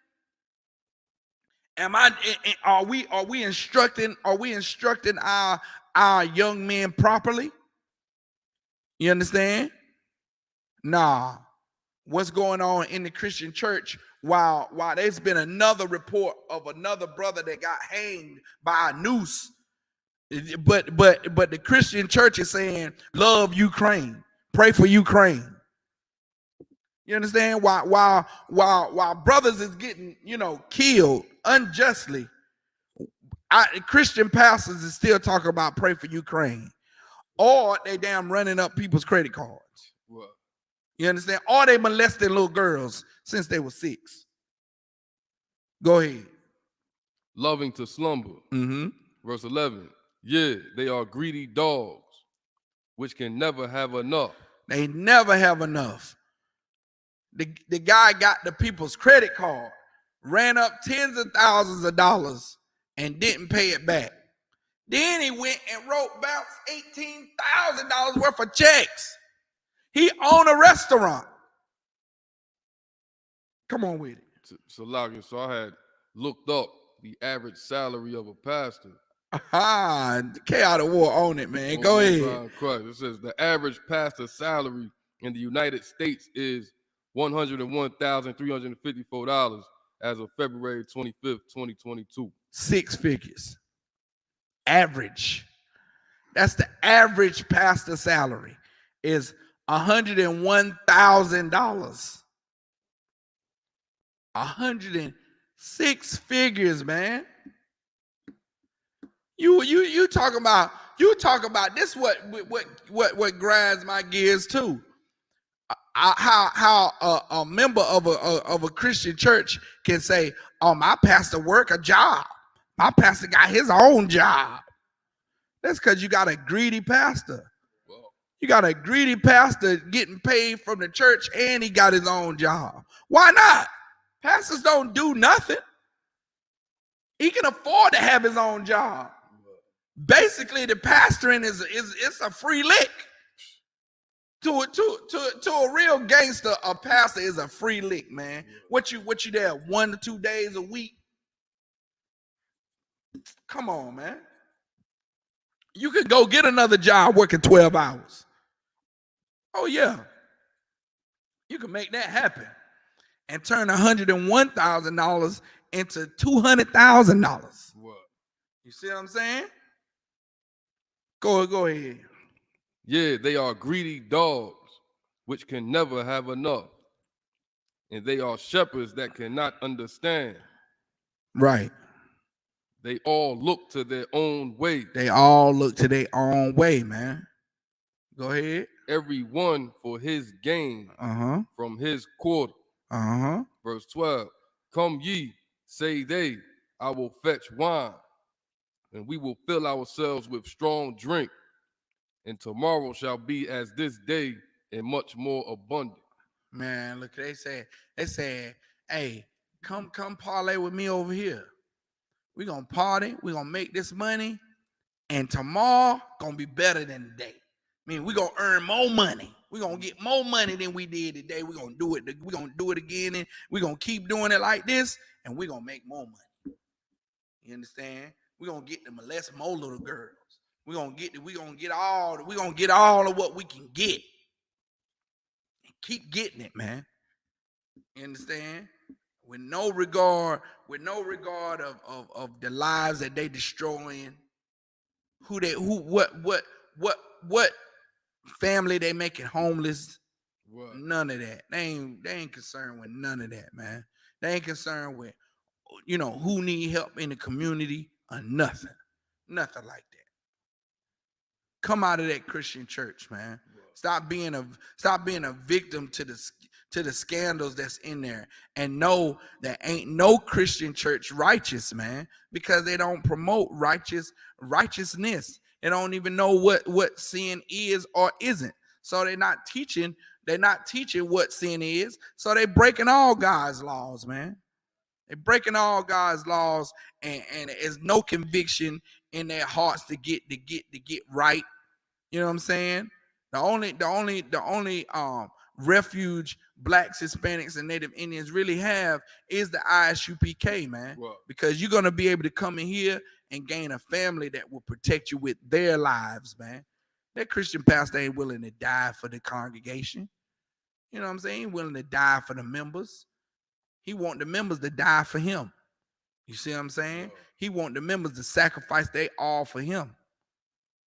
Are we instructing our young men properly? You understand? Nah. What's going on in the Christian church? While there's been another report of another brother that got hanged by a noose, but the Christian church is saying, love Ukraine, pray for Ukraine. You understand? While brothers is getting killed unjustly, Christian pastors is still talking about pray for Ukraine, or they damn running up people's credit cards. What? You understand? Or they molesting little girls since they were 6. Go ahead. Loving to slumber. Mm-hmm. Verse 11. Yeah, they are greedy dogs, which can never have enough. They never have enough. The guy got the people's credit card, ran up tens of thousands of dollars, and didn't pay it back. Then he went and bounced $18,000 worth of checks. He owned a restaurant. Come on with it. So I had looked up the average salary of a pastor. K out of war on it, man. Go ahead. It says the average pastor salary in the United States is $101,354 as of February 25th, 2022. 6 figures. Average. That's the average pastor salary is $101,000. 106 figures, man. You talking about this? What grinds my gears too? How a member of a Christian church can say, "Oh, my pastor work a job. My pastor got his own job." That's because you got a greedy pastor. You got a greedy pastor getting paid from the church, and he got his own job. Why not? Pastors don't do nothing. He can afford to have his own job. Basically, the pastoring is a free lick. To a real gangster, a pastor is a free lick, man. What you there 1 to 2 days a week? Come on, man. You could go get another job working 12 hours. Oh yeah, you can make that happen and turn $101,000 into $200,000. You see what I'm saying? Go ahead. Yeah, they are greedy dogs, which can never have enough. And they are shepherds that cannot understand. Right. They all look to their own way. They all look to their own way, man. Go ahead. Every one for his gain from his quarter. Verse 12. Come ye, say they, I will fetch wine, and we will fill ourselves with strong drink, and tomorrow shall be as this day and much more abundant. Man, look, they said, hey, come parlay with me over here. We're gonna party, we're gonna make this money, and tomorrow gonna be better than today. I mean, we're gonna earn more money. We're gonna get more money than we did today. We're gonna do it again, and we're gonna keep doing it like this, and we're gonna make more money. You understand? We're gonna get to molest more little girls. We're gonna get all of what we can get. And keep getting it, man. You understand? With no regard of the lives that they destroying, what family they making homeless. None of that. They ain't concerned with none of that, man. They ain't concerned with who need help in the community or nothing. Nothing like that. Come out of that Christian church, man. Stop being a victim to the scandals that's in there, and know that ain't no Christian church righteous, man, because they don't promote righteousness. They don't even know what sin is or isn't. So they're not teaching what sin is. So they breaking all God's laws, man. They're breaking all God's laws, and there's no conviction in their hearts to get right. You know what I'm saying? The only refuge blacks, Hispanics, and Native Indians really have is the Isupk, man. Because you're gonna be able to come in here and gain a family that will protect you with their lives, man. That Christian pastor ain't willing to die for the congregation. You know what I'm saying? He ain't willing to die for the members. He want the members to die for him. You see what I'm saying? He want the members to sacrifice their all for him.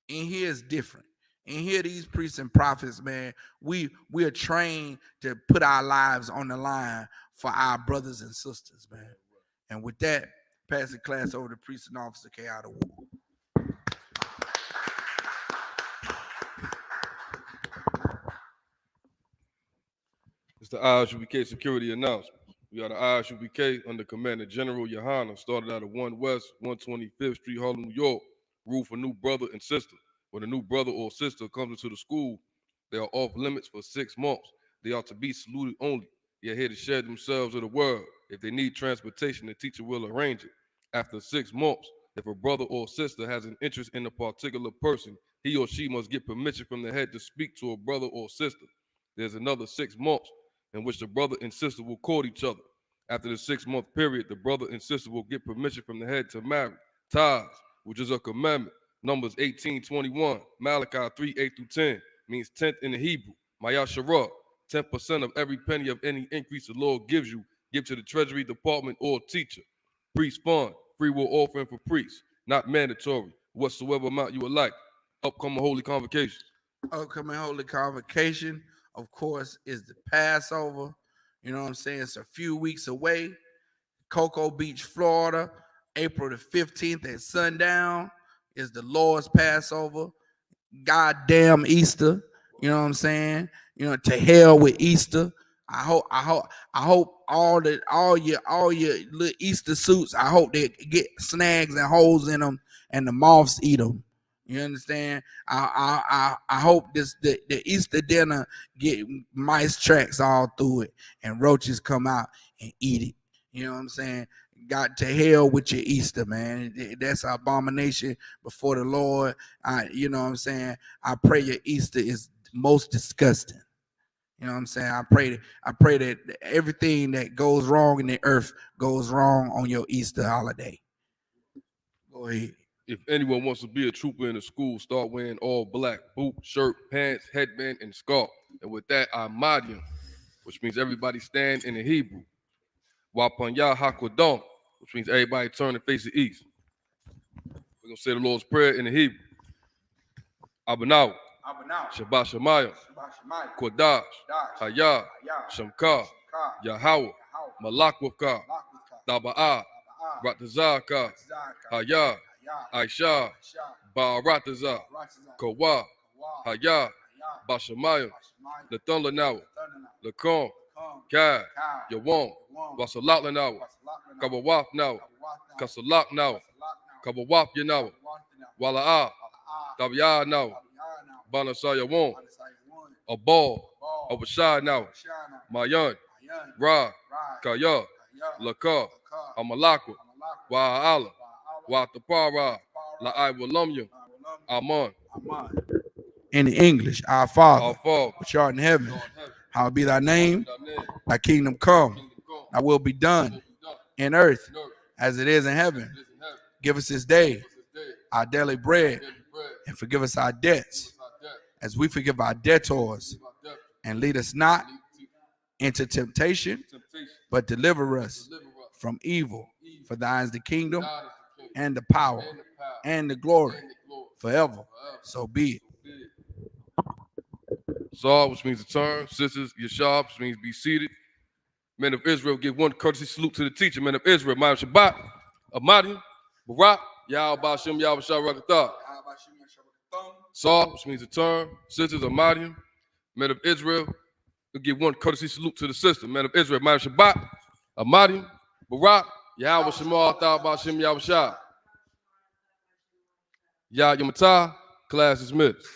And here is different. And here these priests and prophets, man, we are trained to put our lives on the line for our brothers and sisters, man. And with that, pass the class over to Priest and Officer K out of war. It's the Isupk security announcement. We got the Isupk under Commander General Yohana, started out of 1 West 125th Street, Harlem, New York. Rule for new brother and sister. When a new brother or sister comes into the school, they are off limits for 6 months. They are to be saluted only. They are here to share themselves with the world. If they need transportation, the teacher will arrange it. After 6 months, if a brother or sister has an interest in a particular person, he or she must get permission from the head to speak to a brother or sister. There's another 6 months in which the brother and sister will court each other. After the 6-month period, the brother and sister will get permission from the head to marry. Thurs, which is a commandment. Numbers 18:21, Malachi 3:8-10, means 10th in the Hebrew. Mayasharah, 10% of every penny of any increase the Lord gives you, give to the treasury department or teacher. Priest fund, free will offering for priests, not mandatory, whatsoever amount you would like. Upcoming holy convocation. Upcoming holy convocation, of course, is the Passover. You know what I'm saying? It's a few weeks away. Cocoa Beach, Florida, April the 15th at sundown is the Lord's Passover. Goddamn Easter. You know what I'm saying? You know, to hell with Easter. I hope all your little Easter suits, I hope they get snags and holes in them and the moths eat them. You understand? I hope the Easter dinner get mice tracks all through it and roaches come out and eat it. You know what I'm saying? Got to hell with your Easter, man. That's an abomination before the Lord. You know what I'm saying? I pray your Easter is most disgusting. You know what I'm saying? I pray that everything that goes wrong in the earth goes wrong on your Easter holiday. Go ahead. If anyone wants to be a trooper in the school, start wearing all black, boot, shirt, pants, headband, and scarf. And with that, Ahmadian, which means everybody stand in the Hebrew. Wapanya Hakodon, which means everybody turn and face the east. We're going to say the Lord's Prayer in the Hebrew. Abanaw, Shabbat Shemayim, Kodash, Hayah, Shamkah, Yahweh, Malakwaka, Taba'ah, Ratazaka, Hayah, Aisha, Ba'arataza, Kawa, Hayah, Bashamayim, Lathanlanawa, Lakom, Kai, Yawon, Wasalat Lanawa, Kabawaf Nawa, Kasalak Nawa, Kabawaf Yanawa, Wala'ah, Tabiah Nawa, Banasaya Won, Abal, Abashai Nawa, Mayan, Ra, Kaya, Laka, Amalakwa, Wa'ala, Watapara, La'ai Walumya, Aman. In English, our Father, which art in heaven, hallowed be thy name, thy kingdom come, thy will be done in earth as it is in heaven. Give us this day our daily bread, and forgive us our debts as we forgive our debtors, and lead us not into temptation, but deliver us from evil. For thine is the kingdom and the power and the glory forever. So be it. Saw, which means to turn. Sisters, Yashab, which means be seated. Men of Israel, give one courtesy salute to the teacher. Men of Israel, Mayim Shabbat, Ahmadi, Barak, Yahweh Ba'ashem, Yahweh Shabbat. Saw, which means to turn. Sisters, Ahmadi, men of Israel, we'll give one courtesy salute to the sister. Men of Israel, Mayim Shabbat, Ahmadi, Barak, Yahweh Shemar, Ba'ashem, Yahweh Shah. Yah Yamatah, class dismissed.